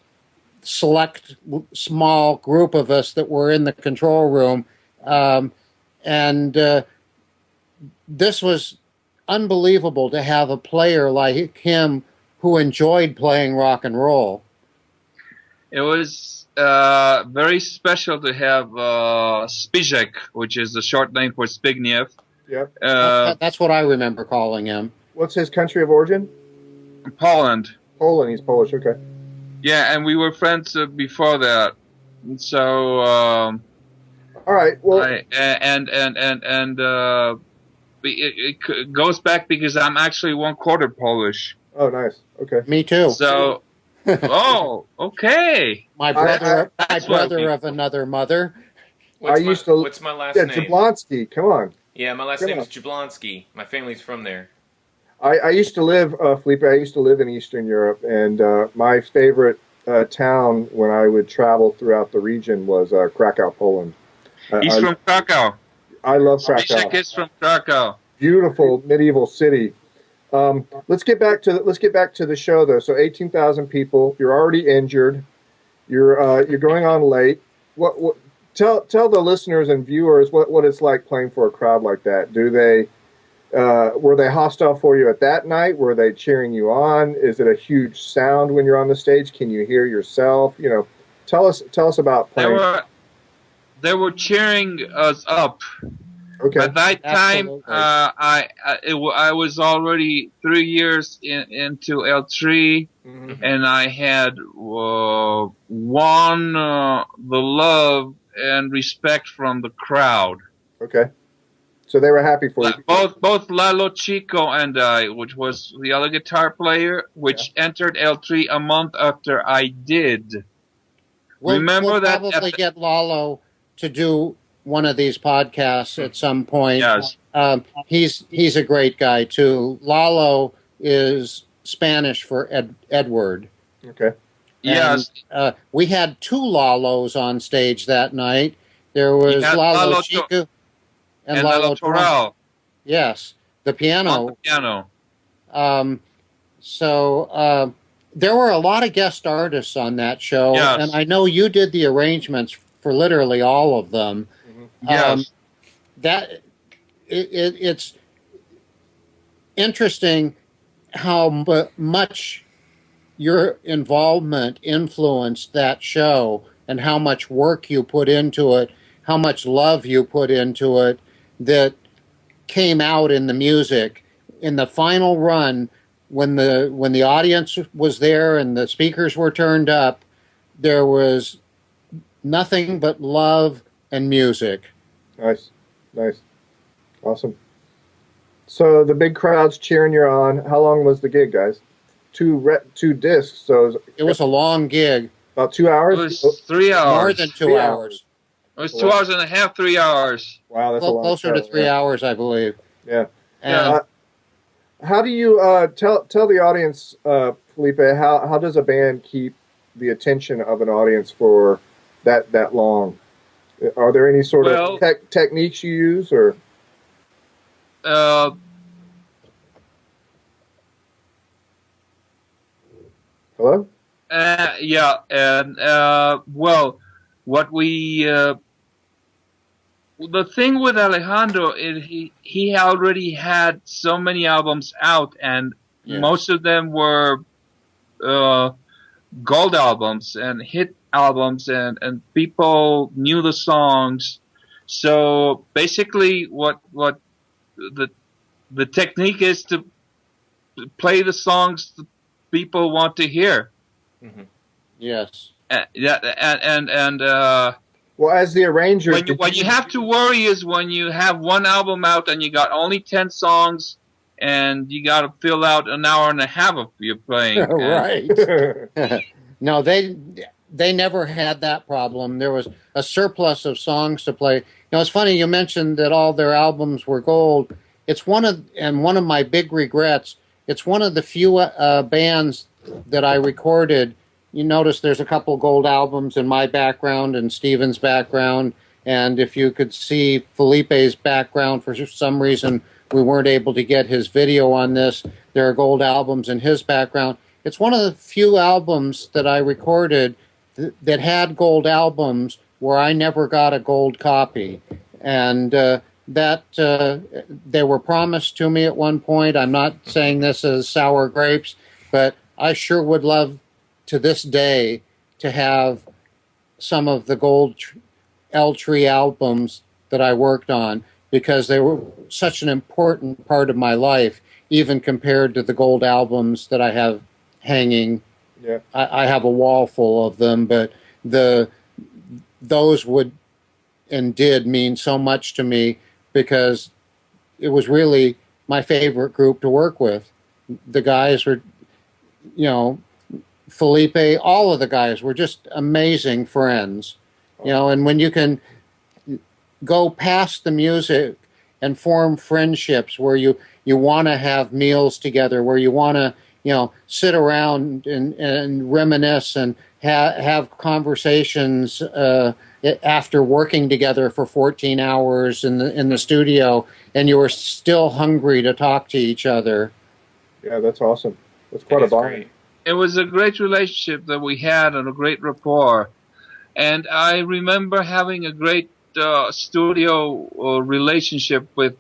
select small group of us that were in the control room. This was unbelievable to have a player like him who enjoyed playing rock and roll. It was very special to have Spizek, which is the short name for Zbigniew. Yep. That's what I remember calling him. What's his country of origin? Poland. Poland. He's Polish. Okay. Yeah, and we were friends before that. So. All right. Well. It goes back because I'm actually 1/4 Polish. Oh, nice. Okay. Me too. So. Oh, okay. My brother of another mother. What's my last name? Jablonski. Come on. Yeah, my last name is Jablonski. My family's from there. I used to live, Felipe, I used to live in Eastern Europe, and my favorite town when I would travel throughout the region was Krakow, Poland. He's from Krakow. I love Krakow. Zbigniew is from Krakow. Beautiful medieval city. Let's get back to the show though. So 18,000 people. You're already injured. You're going on late. What tell the listeners and viewers what it's like playing for a crowd like that. Do they were they hostile for you at that night? Were they cheering you on? Is it a huge sound when you're on the stage? Can you hear yourself? Tell us about playing. They were cheering us up. Okay. At that time, Absolutely. I was already 3 years into L3, and I had won the love and respect from the crowd. Okay. So they were happy for you. Both Lalo Chico and I, which was the other guitar player, which entered L3 a month after I did. We'll that probably get Lalo to do one of these podcasts at some point. Yes. He's a great guy too. Lalo is Spanish for Edward. Okay. Yes. And, we had 2 Lalos on stage that night. There was Lalo Chico and Lalo Toral. Yes, the piano. On the piano. There were a lot of guest artists on that show, and I know you did the arrangements for literally all of them. Yes. It's interesting how much your involvement influenced that show and how much work you put into it, how much love you put into it that came out in the music. In the final run, when the audience was there and the speakers were turned up, there was nothing but love and music. Nice. Awesome. So the big crowd's cheering you on. How long was the gig, guys? 2 discs, so it was a long gig. About 2 hours? It was 3 hours. More than 2 hours. It was 2 hours and a half, 3 hours. Wow, that's a long closer to 3 hours, I believe. Yeah. And how do you tell the audience, Felipe? How does a band keep the attention of an audience for that long? Are there any sort of techniques you use, or? Hello? Yeah, and what we the thing with Alejandro is he already had so many albums out, and most of them were gold albums and hit albums, and people knew the songs. So basically, what the technique is to play the songs that people want to hear. Mm-hmm. Yes. Well, as the arranger, what you have to worry is when you have one album out and you got only 10 songs, and you got to fill out an hour and a half of your playing. Right. No, they never had that problem. There was a surplus of songs to play. It's funny you mentioned that all their albums were gold. It's one of my big regrets. It's one of the few bands that I recorded. You notice there's a couple gold albums in my background and Steven's background, and if you could see Felipe's background, for some reason we weren't able to get his video on this. There are gold albums in his background. It's one of the few albums that I recorded that had gold albums where I never got a gold copy, and that they were promised to me at one point. I'm not saying this as sour grapes, but I sure would love to this day to have some of the gold L3 albums that I worked on, because they were such an important part of my life, even compared to the gold albums that I have hanging. Yeah. I have a wall full of them, but those would and did mean so much to me, because it was really my favorite group to work with. The guys were, Felipe, all of the guys were just amazing friends, and when you can go past the music and form friendships where you want to have meals together, where you want to, sit around and reminisce and have conversations after working together for 14 hours in the studio, and you were still hungry to talk to each other. Yeah, that's awesome. That's quite a That is bond. great. It was a great relationship that we had and a great rapport. And I remember having a great studio relationship with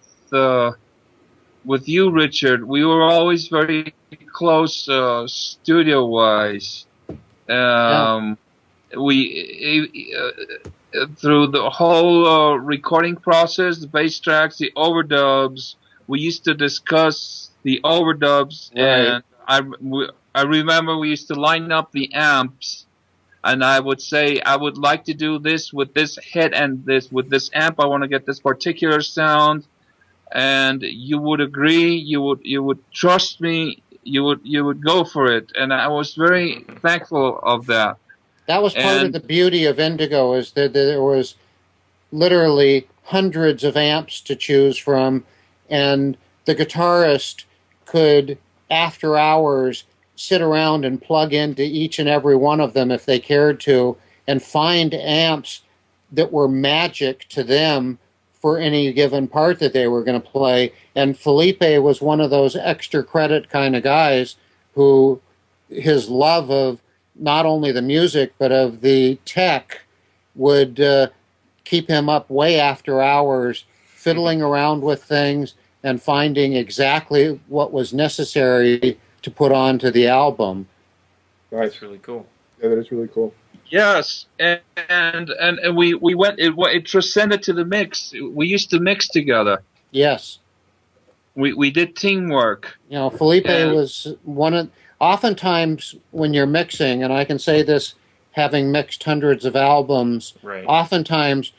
you, Richard. We were always very close studio wise. Yeah. We through the whole recording process, the bass tracks, the overdubs. We used to discuss the overdubs, Right. and I remember we used to line up the amps, and I would say I would like to do this with this head and this with this amp. I want to get this particular sound, and you would agree. You would trust me. You would go for it, and I was very thankful of that. That was part of And the beauty of Indigo, is that there was literally hundreds of amps to choose from, and the guitarist could, after hours, sit around and plug into each and every one of them if they cared to, and find amps that were magic to them for any given part that they were going to play. And Felipe was one of those extra credit kind of guys who his love of not only the music but of the tech would keep him up way after hours, fiddling around with things and finding exactly what was necessary to put onto the album. Nice. That's really cool. Yeah, that is really cool. yes, and we went. It transcended to the mix. We used to mix together. Yes. We did teamwork. You know, Felipe Yeah. was one of, oftentimes when you're mixing, and I can say this having mixed hundreds of albums, Right. oftentimes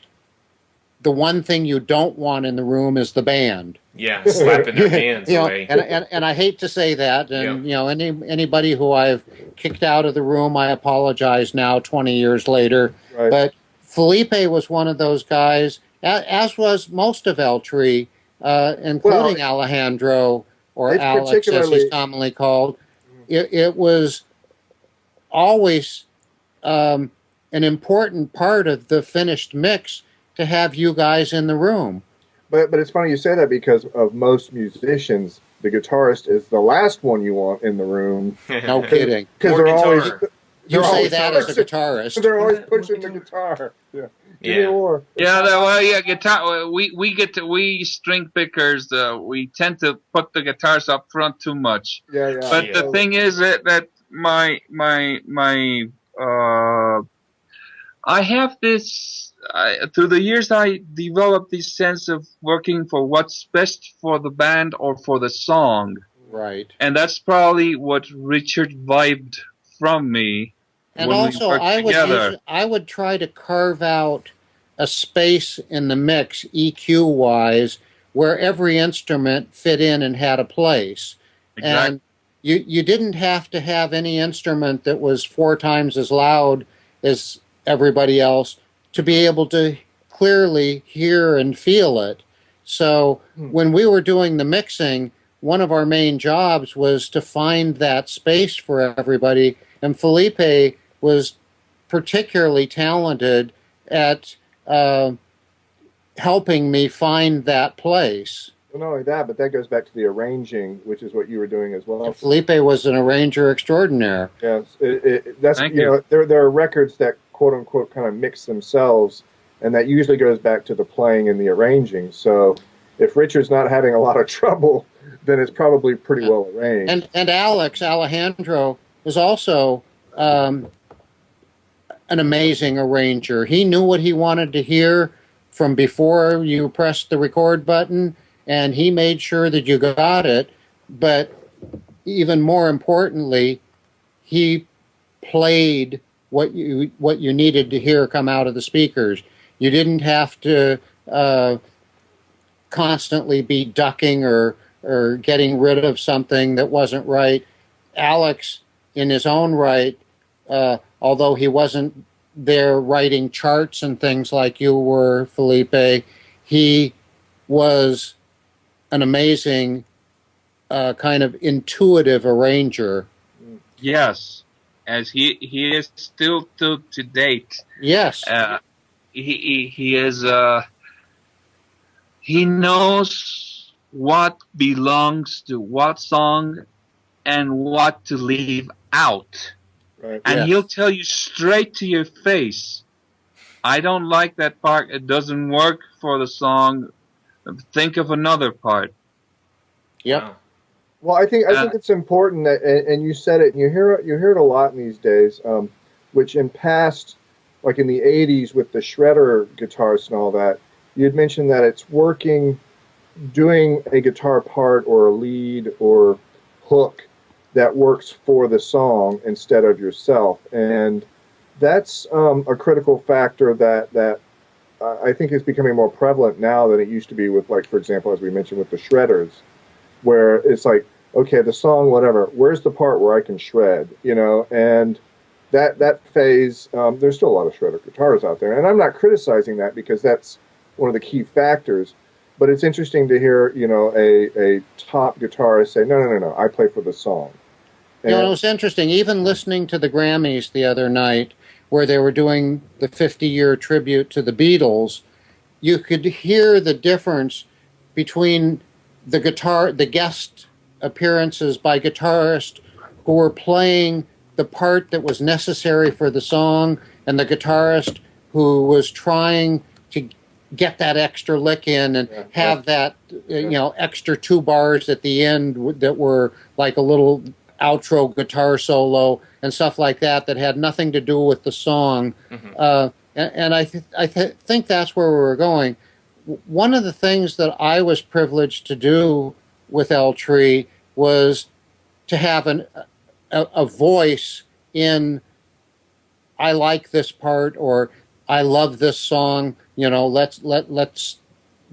the one thing you don't want in the room is the band. Yeah, slapping their hands You know, away. and I hate to say that, and you know, anybody who I've kicked out of the room, I apologize now, 20 years later. Right. But Felipe was one of those guys, as was most of El Tree, including Alejandro, or it's Alex, as particularly- he's commonly called. It was always an important part of the finished mix to have you guys in the room. But it's funny you say that, because of most musicians, the guitarist is the last one you want in the room, No kidding. because More they're always guitar. You they're say always that as a pushing- guitarist. They're always More pushing the guitar. guitar. Yeah. Give me Yeah. more. Yeah, well, yeah, guitar. We string pickers. We tend to put the guitars up front too much. Yeah, yeah. But Yeah. the thing is that my I have this. Through the years, I developed this sense of working for what's best for the band or for the song, Right. and that's probably what Richard vibed from me. And when we also, worked together. I would try to carve out a space in the mix, EQ wise, where every instrument fit in and had a place. Exactly. And you didn't have to have any instrument that was 4 times as loud as everybody else to be able to clearly hear and feel it. So when we were doing the mixing, one of our main jobs was to find that space for everybody. And Felipe was particularly talented at helping me find that place. Well, not only that, but that goes back to the arranging, which is what you were doing as well. And Felipe was an arranger extraordinaire. Yes, that's Thank you you. know there are records that quote unquote kind of mix themselves, and that usually goes back to the playing and the arranging. So if Richard's not having a lot of trouble, then it's probably pretty well arranged. And Alejandro was also an amazing arranger. He knew what he wanted to hear from before you pressed the record button, and he made sure that you got it. But even more importantly, he played what you needed to hear come out of the speakers. You didn't have to constantly be ducking or getting rid of something that wasn't right. Alex, in his own right, although he wasn't there writing charts and things like you were, Felipe, he was an amazing kind of intuitive arranger. Yes, as he is still to date. Yes. He is he knows what belongs to what song and what to leave out. Right. And Yes. he'll tell you straight to your face, I don't like that part. It doesn't work for the song. Think of another part. Yep. Wow. Well, I think it's important that, and you said it, and you hear it a lot in these days, which in past, like in the '80s with the shredder guitarists and all that, you had mentioned that it's working, doing a guitar part or a lead or hook that works for the song instead of yourself, and that's a critical factor that I think is becoming more prevalent now than it used to be with, like, for example, as we mentioned with the shredders, where it's like, okay, the song, whatever, where's the part where I can shred, and that phase, there's still a lot of shredder guitars out there, and I'm not criticizing that because that's one of the key factors, but it's interesting to hear, a top guitarist say, no, I play for the song. It was interesting, even listening to the Grammys the other night, where they were doing the 50-year tribute to the Beatles, you could hear the difference between the guest appearances by guitarists who were playing the part that was necessary for the song, and the guitarist who was trying to get that extra lick in and have that extra 2 bars at the end that were like a little outro guitar solo and stuff like that had nothing to do with the song. And I think that's where we're going. One of the things that I was privileged to do with L-Tree was to have a voice in, I like this part, or I love this song. Let's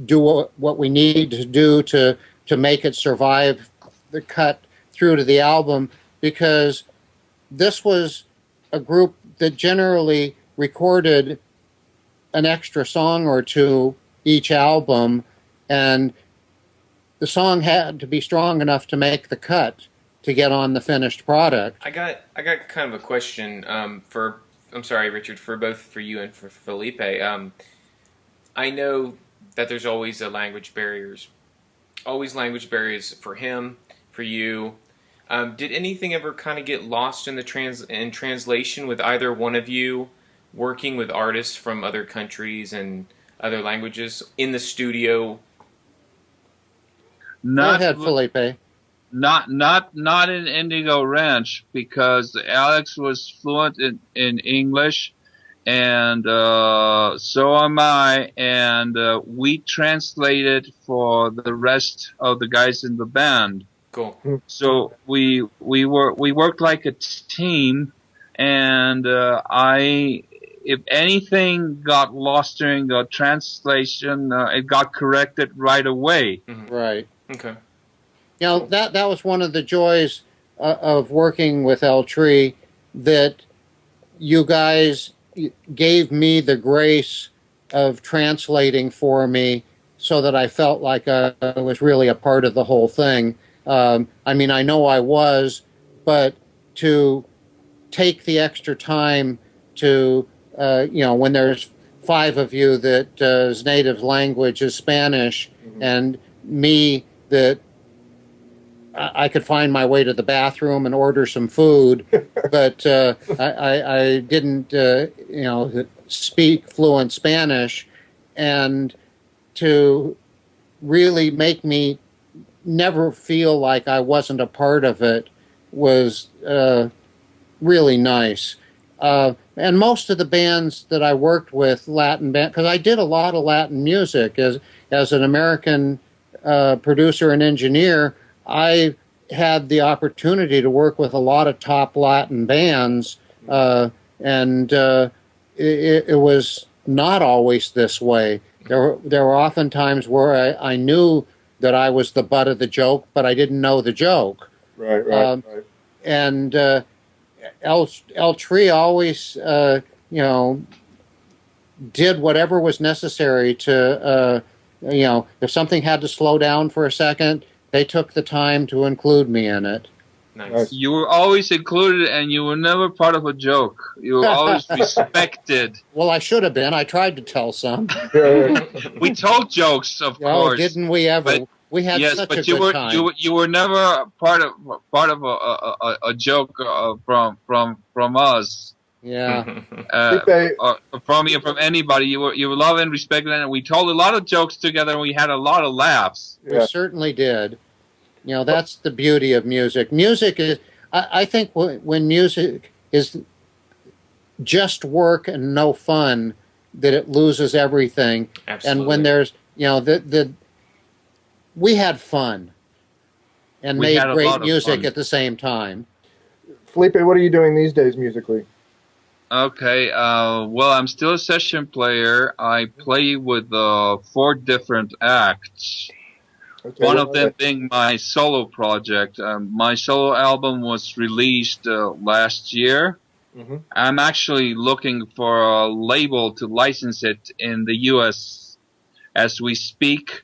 do what we need to do to make it survive the cut through to the album, because this was a group that generally recorded an extra song or two each album, and the song had to be strong enough to make the cut to get on the finished product. I got kind of a question I'm sorry, Richard, for you and for Felipe. I know that there's always language barriers for him, for you. Did anything ever kind of get lost in the translation with either one of you working with artists from other countries and other languages in the studio? Go ahead, Felipe. Not in Indigo Ranch, because Alex was fluent in English, and so am I, and we translated for the rest of the guys in the band. Cool. So we worked like a team, and if anything got lost during the translation, it got corrected right away. Mm-hmm. Right. Okay. That was one of the joys of working with L-Tree, that you guys gave me the grace of translating for me so that I felt like I was really a part of the whole thing. I mean, I know I was, but to take the extra time to, when there's 5 of you that native language is Spanish, and me that I could find my way to the bathroom and order some food, but I didn't, speak fluent Spanish, and to really make me never feel like I wasn't a part of it was really nice. And most of the bands that I worked with, Latin band, because I did a lot of Latin music as an American producer and engineer, I had the opportunity to work with a lot of top Latin bands, and it was not always this way. There were often times where I knew that I was the butt of the joke, but I didn't know the joke. Right. And L-Tree always, did whatever was necessary to, if something had to slow down for a second, they took the time to include me in it. Nice. You were always included, and you were never part of a joke. You were always respected. Well, I should have been. I tried to tell some. We told jokes, of course. Didn't we ever? We had Yes, such a but you good were time. you were never part of a joke from us. Yeah. Felipe, From you, from anybody. You were love and respect, and we told a lot of jokes together, and we had a lot of laughs. We certainly did. You know, that's the beauty of music. Music is, I think, when music is just work and no fun, that it loses everything. Absolutely. And when there's, you know, we had fun and We made had a great lot of music fun. at the same time. Felipe, what are you doing these days musically? Okay, well, I'm still a session player. I play with 4 different acts. Okay, One what of are them they? being my solo project. My solo album was released last year. Mhm. I'm actually looking for a label to license it in the US as we speak.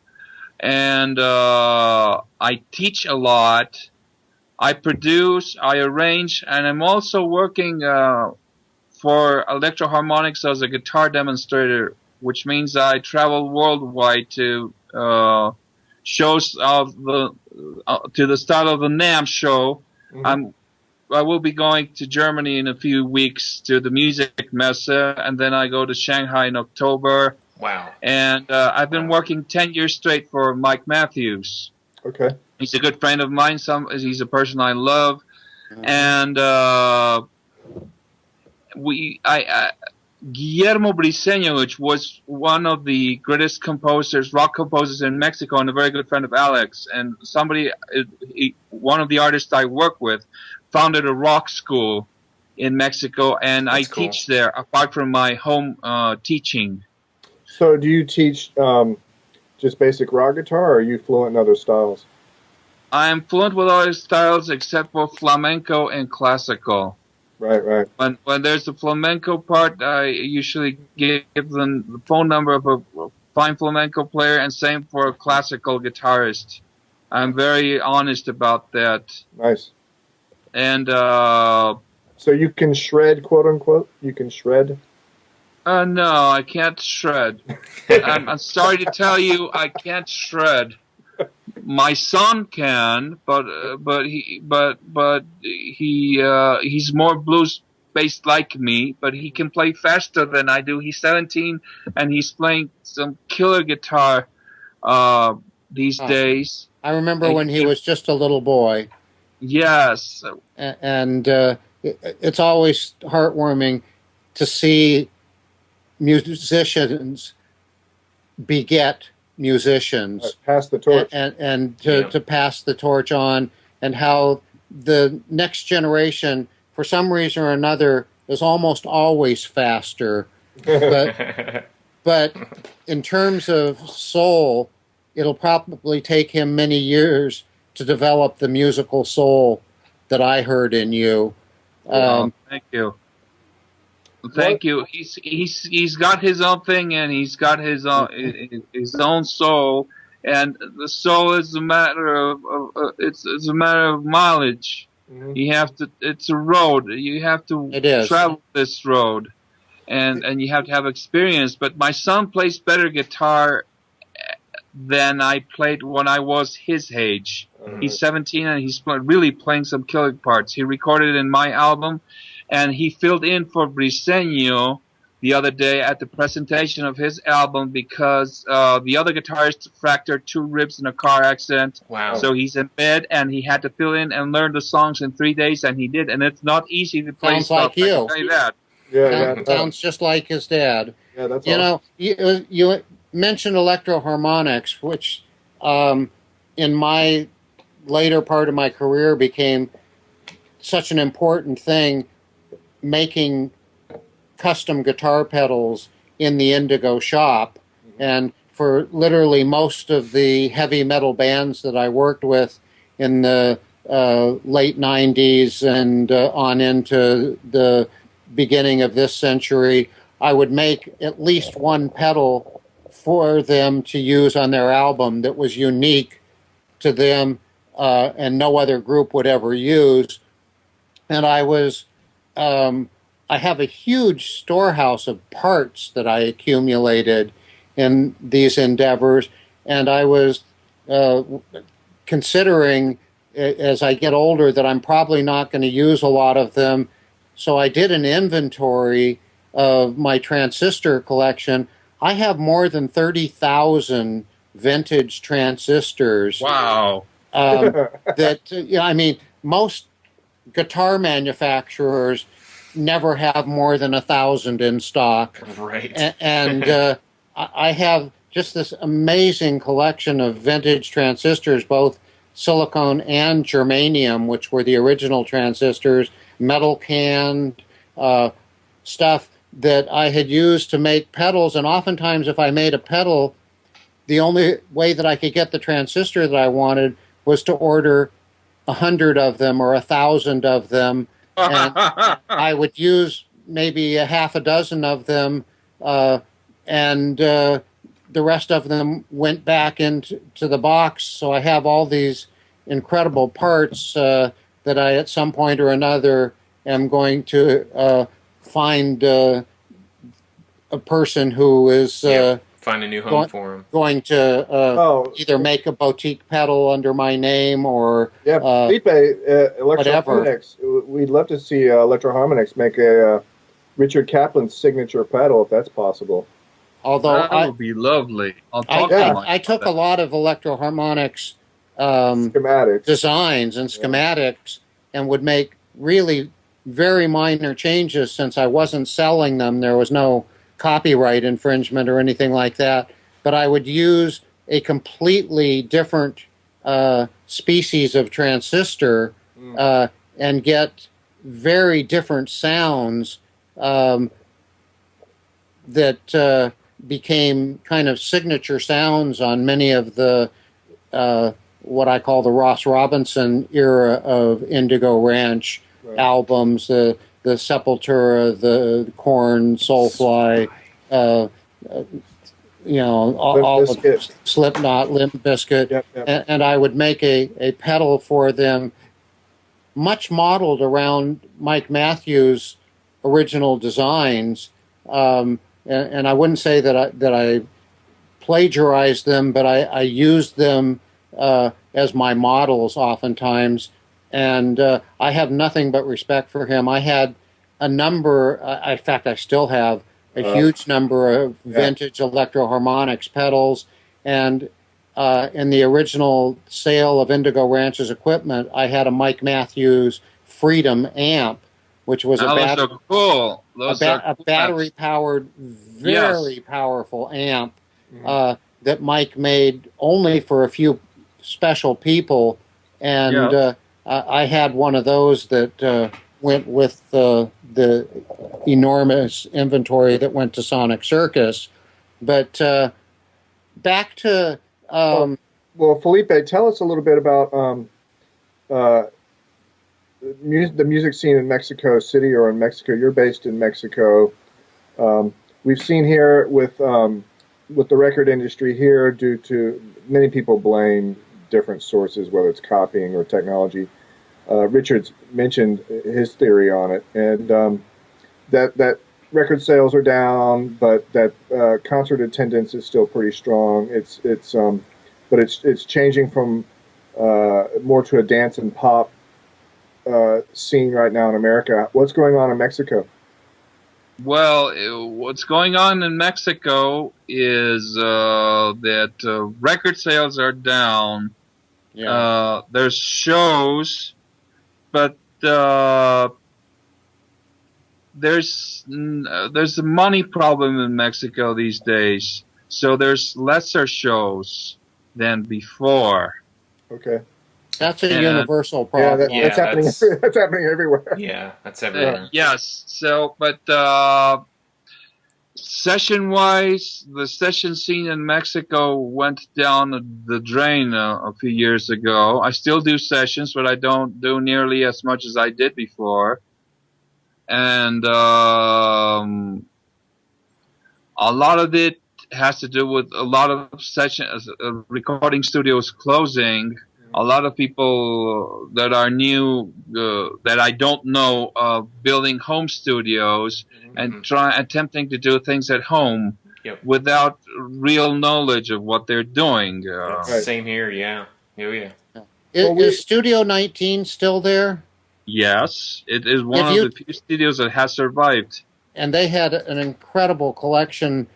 And I teach a lot. I produce, I arrange, and I'm also working for Electro-Harmonics as a guitar demonstrator, which means I travel worldwide to shows of the to the start of the NAMM show. Mhm. I will be going to Germany in a few weeks to the Music Messe, and then I go to Shanghai in October. Wow. And I've been Wow. working 10 years straight for Mike Matthews. Okay. He's a good friend of mine. He's a person I love, and Guillermo Briseño, which was one of the greatest composers, rock composers in Mexico, and a very good friend of Alex. And one of the artists I work with, founded a rock school in Mexico, and I That's cool. teach there apart from my home teaching. So, do you teach just basic rock guitar, or are you fluent in other styles? I am fluent with other styles except for flamenco and classical. Right, right. When there's the flamenco part, I usually give them the phone number of a fine flamenco player, and same for a classical guitarist. I'm very honest about that. Nice. And So you can shred, quote unquote. You can shred. no, I can't shred. I'm sorry to tell you, I can't shred. My son can, but he's more blues based like me, but he can play faster than I do. He's 17 and he's playing some killer guitar these days. I remember when he was just a little boy. Yes. And it's always heartwarming to see musicians beget musicians. Pass the torch. And to pass the torch on, and how the next generation, for some reason or another, is almost always faster. But in terms of soul, it'll probably take him many years to develop the musical soul that I heard in you. Thank you. Thank you. He's got his own thing, and he's got his own soul, and the soul is a matter of it's a matter of mileage. Mhm. You have to. It's a road. You have to travel this road, and you have to have experience. But my son plays better guitar than I played when I was his age. He's 17 and he's really playing some killer parts. He recorded in my album, and he filled in for Briseño the other day at the presentation of his album because the other guitarist fractured 2 ribs in a car accident. Wow. So he's in bed, and he had to fill in and learn the songs in 3 days, and he did. And it's not easy to play Sounds stuff. like you. I can tell you that. Yeah, Sounds just like his dad. Yeah, that's you awesome. know, you mentioned Electro-Harmonics, which in my later part of my career became such an important thing, making custom guitar pedals in the Indigo shop. And for literally most of the heavy metal bands that I worked with in the late 90s and on into the beginning of this century, I would make at least one pedal for them to use on their album that was unique to them and no other group would ever use. And I have a huge storehouse of parts that I accumulated in these endeavors, and I was uh, considering as I get older that I'm probably not going to use a lot of them. So I did an inventory of my transistor collection. I have more than 30,000 vintage transistors. Wow. That, I mean, most guitar manufacturers never have more than 1,000 in stock. Right. And I have just this amazing collection of vintage transistors, both silicone and germanium, which were the original transistors, metal canned stuff that I had used to make pedals. And oftentimes, if I made a pedal, the only way that I could get the transistor that I wanted was to order 100 of them or 1,000 of them, and I would use maybe a half a dozen of them, and the rest of them went back into the box. So I have all these incredible parts that I, at some point or another, am going to find a person who is find a new home for him. Going to either make a boutique pedal under my name or Felipe, Electro-Harmonix. We'd love to see Electro-Harmonix make a Richard Kaplan signature pedal if that's possible. Although that would be lovely. I took a lot of Electro-Harmonix schematics, designs and schematics, and would make really very minor changes since I wasn't selling them. There was no copyright infringement or anything like that. But I would use a completely different species of transistor and get very different sounds that became kind of signature sounds on many of the what I call the Ross Robinson era of Indigo Ranch albums, the Sepultura, the Korn, Soulfly, all of Slipknot, Limp Bizkit, and I would make a pedal for them, much modeled around Mike Matthews' original designs. And I wouldn't say that I plagiarized them, but I used them as my models oftentimes. And I have nothing but respect for him. I had a number, in fact, I still have a huge number of vintage Electro-Harmonix pedals. And in the original sale of Indigo Ranch's equipment, I had a Mike Matthews Freedom amp, which was a battery-powered, very powerful amp that Mike made only for a few special people. And I had one of those that went with the enormous inventory that went to Sonic Circus. But back to... well, Felipe, tell us a little bit about the music scene in Mexico City or in Mexico. You're based in Mexico. We've seen here with the record industry here, due to many people blame different sources, whether it's copying or technology. Richard's mentioned his theory on it, and that record sales are down, but that concert attendance is still pretty strong. But it's changing from more to a dance and pop scene right now in America. What's going on in Mexico? Well, what's going on in Mexico is that record sales are down. There's shows, but there's a money problem in Mexico these days. So there's lesser shows than before. Okay. That's a universal problem. That's happening. That's happening everywhere. Yeah, that's everywhere. Yes. So, but session-wise, the session scene in Mexico went down the drain a few years ago. I still do sessions, but I don't do nearly as much as I did before. And a lot of it has to do with a lot of recording studios closing. A lot of people that are new, that I don't know, building home studios and attempting to do things at home. Yep. without real knowledge of what they're doing. That's Right. same here. Yeah. Oh yeah. Is Studio 19 still there? Yes, it is one If of you- the few studios that has survived. And they had an incredible collection,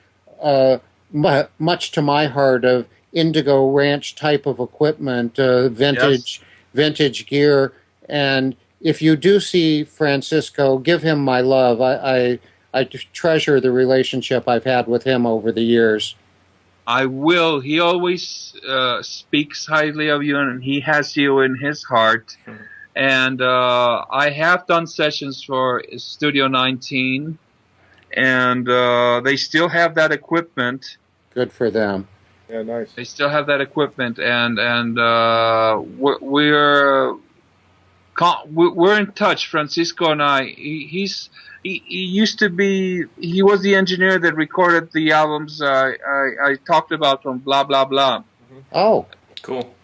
much to my heart, of Indigo Ranch type of equipment, vintage gear. And if you do see Francisco, give him my love. I treasure the relationship I've had with him over the years. I will. He always speaks highly of you, and he has you in his heart. Mhm. And I have done sessions for Studio 19, and they still have that equipment. Good for them. Yeah, nice. They still have that equipment, and we're in touch. Francisco and I. He used to be. He was the engineer that recorded the albums I talked about from Blah Blah Blah. Oh, Cool.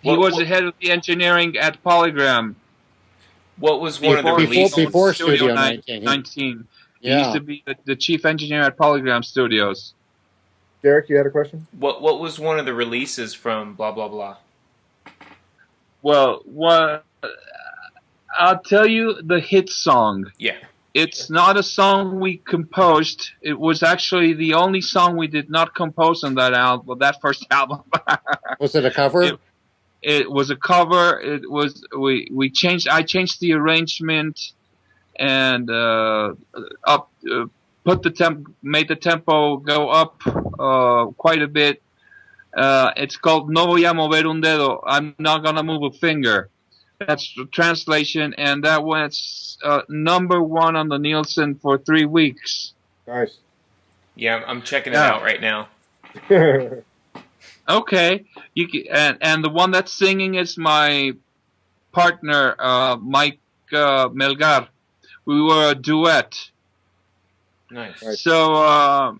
He was the head of the engineering at Polygram. What was one of the releases? before Studio 19. 19. He yeah. used to be the chief engineer at Polygram Studios. Derek, you had a question? What was one of the releases from Blah Blah Blah? Well, I'll tell you the hit song. Yeah. It's not a song we composed. It was actually the only song we did not compose on that album, that first album. Was it a cover? It was a cover. It was we changed. I changed the arrangement and made the tempo go up quite a bit. It's called No voy a mover un dedo. I'm not gonna move a finger. That's the translation, and that went #1 on the Nielsen for 3 weeks. Nice. Yeah, I'm checking it out right now. Okay, and the one that's singing is my partner, Mike Melgar. We were a duet. Nice. Right. So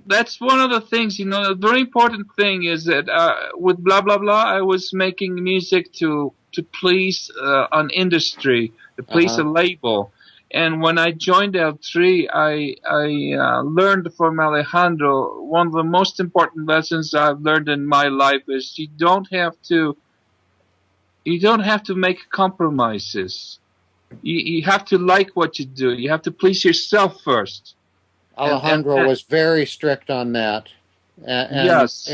that's one of the things, the very important thing is that with Blah Blah Blah, I was making music to please an industry, to please a label. And when I joined L3, I learned from Alejandro, one of the most important lessons I've learned in my life is you don't have to make compromises. You have to like what you do. You have to please yourself first. Alejandro was very strict on that. And Yes.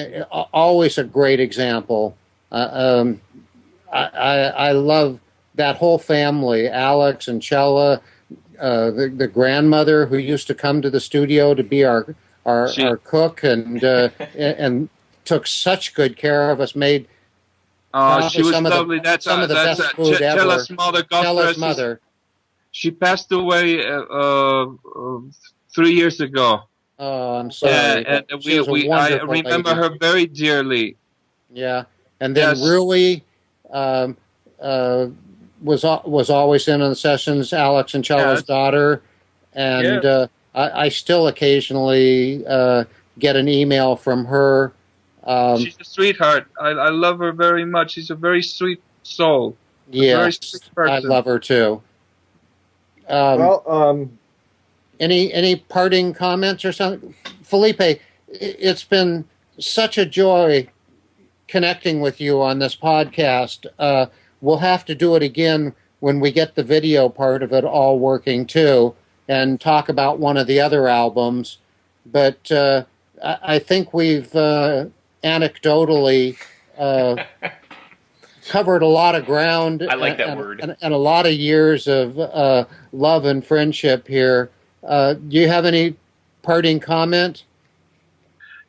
Always a great example. I love that whole family, Alex and Chella, the grandmother who used to come to the studio to be our cook and took such good care of us, made she was lovely. some of the best food ever. Chella's mother, Chella's mother. She passed away 3 years ago. Oh, I'm sorry. And She was a I wonderful remember lady. her very dearly. Yeah, and then Yes. Rui was always in on the sessions. Alex and Chella's Yes. daughter, and I still occasionally get an email from her. She's a sweetheart. I love her very much. She's a very sweet soul. Very Yes, sweet I person. love her too. Well, Any parting comments or something, Felipe? It's been such a joy connecting with you on this podcast. We'll have to do it again when we get the video part of it all working too, and talk about one of the other albums. But I think we've anecdotally covered a lot of ground. I like that word. And a lot of years of love and friendship here. Do you have any parting comment?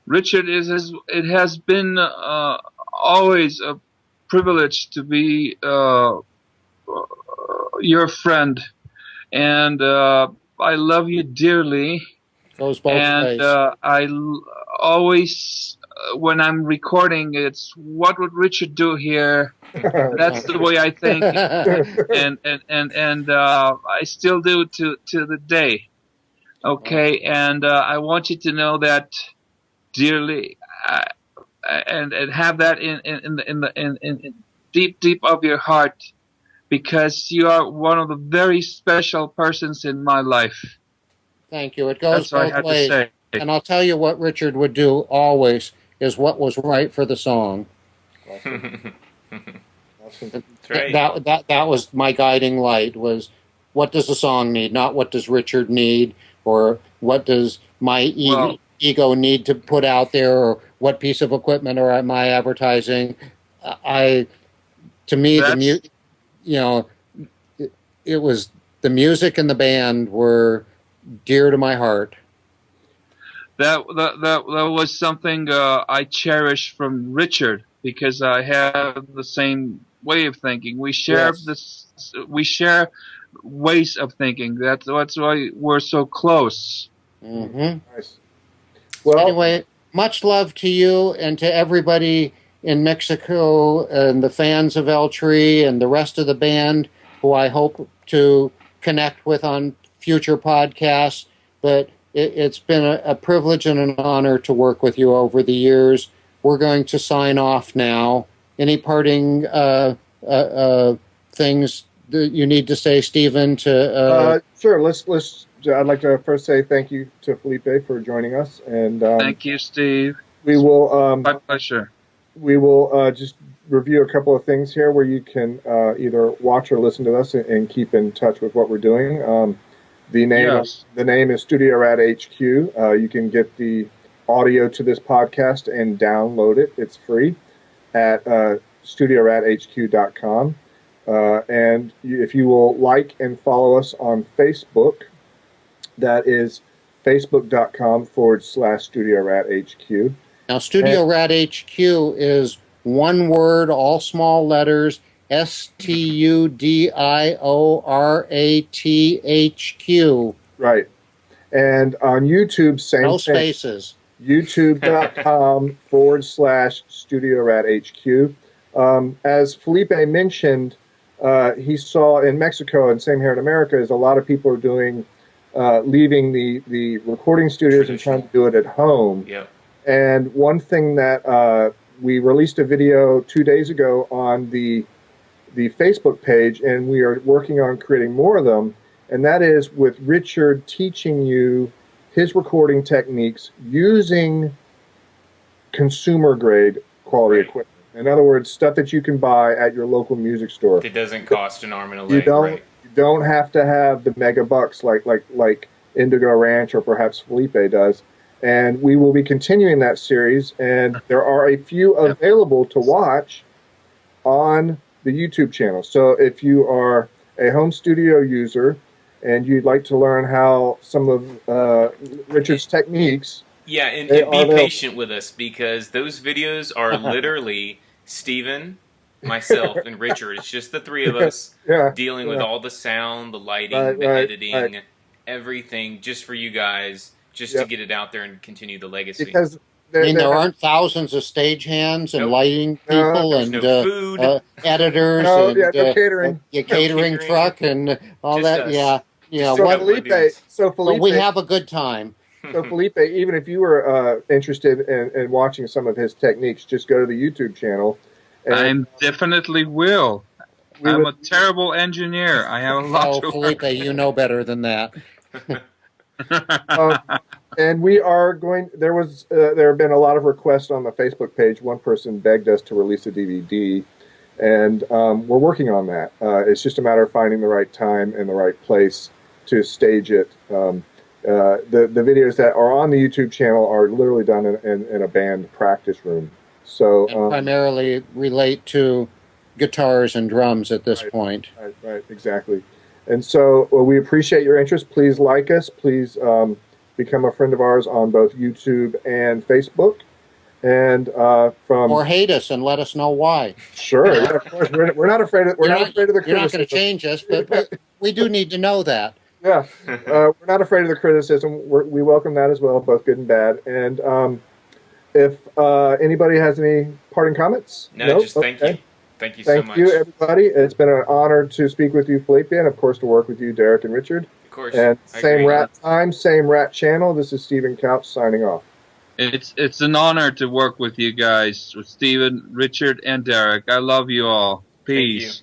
Richard, it has been always a privilege to be your friend, and I love you dearly. Goes both ways. And always, when I'm recording, it's what would Richard do here? That's the way I think, and I still do to the day. Okay, and I want you to know that dearly, and have that in deep of your heart, because you are one of the very special persons in my life. Thank you. It goes That's what I both had ways. to say. And I'll tell you what Richard would do always is what was right for the song. Awesome. That's right. That was my guiding light, was what does the song need, not what does Richard need, or what does my ego need to put out there, or what piece of equipment or am I advertising. To me, it was the music and the band were dear to my heart. That was something I cherish from Richard, because I have the same way of thinking. We share we share ways of thinking. That's why we're so close. Mm-hmm. Nice. Well, anyway, much love to you and to everybody in Mexico and the fans of El Tree and the rest of the band, who I hope to connect with on future podcasts. But it's been a privilege and an honor to work with you over the years. We're going to sign off now. Any parting things that you need to say, Stephen? Sure. I'd like to first say thank you to Felipe for joining us, and thank you, Steve. We will. My pleasure. We will just review a couple of things here where you can either watch or listen to us and keep in touch with what we're doing. The name is Studio Rat HQ. You can get the audio to this podcast and download it. It's free at studiorathq.com. And if you will like and follow us on Facebook, that is facebook.com/Studio Rat HQ. Now, Studio Rat HQ is one word, all small letters, STUDIORATHQ. Right. And on YouTube, same no thing. Spaces. YouTube.com/Studio Rat HQ. As Felipe mentioned, he saw in Mexico, and same here in America, is a lot of people are doing, leaving the recording studios and trying to do it at home. Yep. And one thing that we released a video 2 days ago on the Facebook page, and we are working on creating more of them, and that is with Richard teaching you his recording techniques using consumer-grade quality equipment. In other words, stuff that you can buy at your local music store. It doesn't cost an arm and a leg. You don't have to have the mega bucks like Indigo Ranch or perhaps Felipe does. And we will be continuing that series, and there are a few available to watch on the YouTube channel. So if you are a home studio user and you'd like to learn how some of Richard's techniques... Yeah, and be patient with us, because those videos are literally Stephen, myself, and Richard. It's just the three of us dealing with all the sound, the lighting, the editing, everything, just for you guys. Just to get it out there and continue the legacy. Because there aren't thousands of stagehands and lighting people and food. Editors no catering. Catering truck and all just that. Us. Yeah. So Felipe, we have a good time. So Felipe, even if you were interested in watching some of his techniques, just go to the YouTube channel. I definitely will. I'm a terrible engineer. I have a lot to Felipe, you know better than that. And we are going. There have been a lot of requests on the Facebook page. One person begged us to release a DVD, and we're working on that. It's just a matter of finding the right time and the right place to stage it. The videos that are on the YouTube channel are literally done in a band practice room. So and primarily relate to guitars and drums at this point. Right, exactly. And so we appreciate your interest. Please like us. Please become a friend of ours on both YouTube and Facebook. And or hate us and let us know why. Sure, of course. We're not afraid of the criticism. You're not going to change us, but we do need to know that. Yeah, we're not afraid of the criticism. We welcome that as well, both good and bad. And if anybody has any parting comments, just thank you. Thank you so much. Thank you, everybody. It's been an honor to speak with you, Felipe, and of course to work with you, Derek and Richard. Of course. And same rat time, same rat channel. This is Stephen Couch signing off. It's an honor to work with you guys, with Stephen, Richard, and Derek. I love you all. Peace.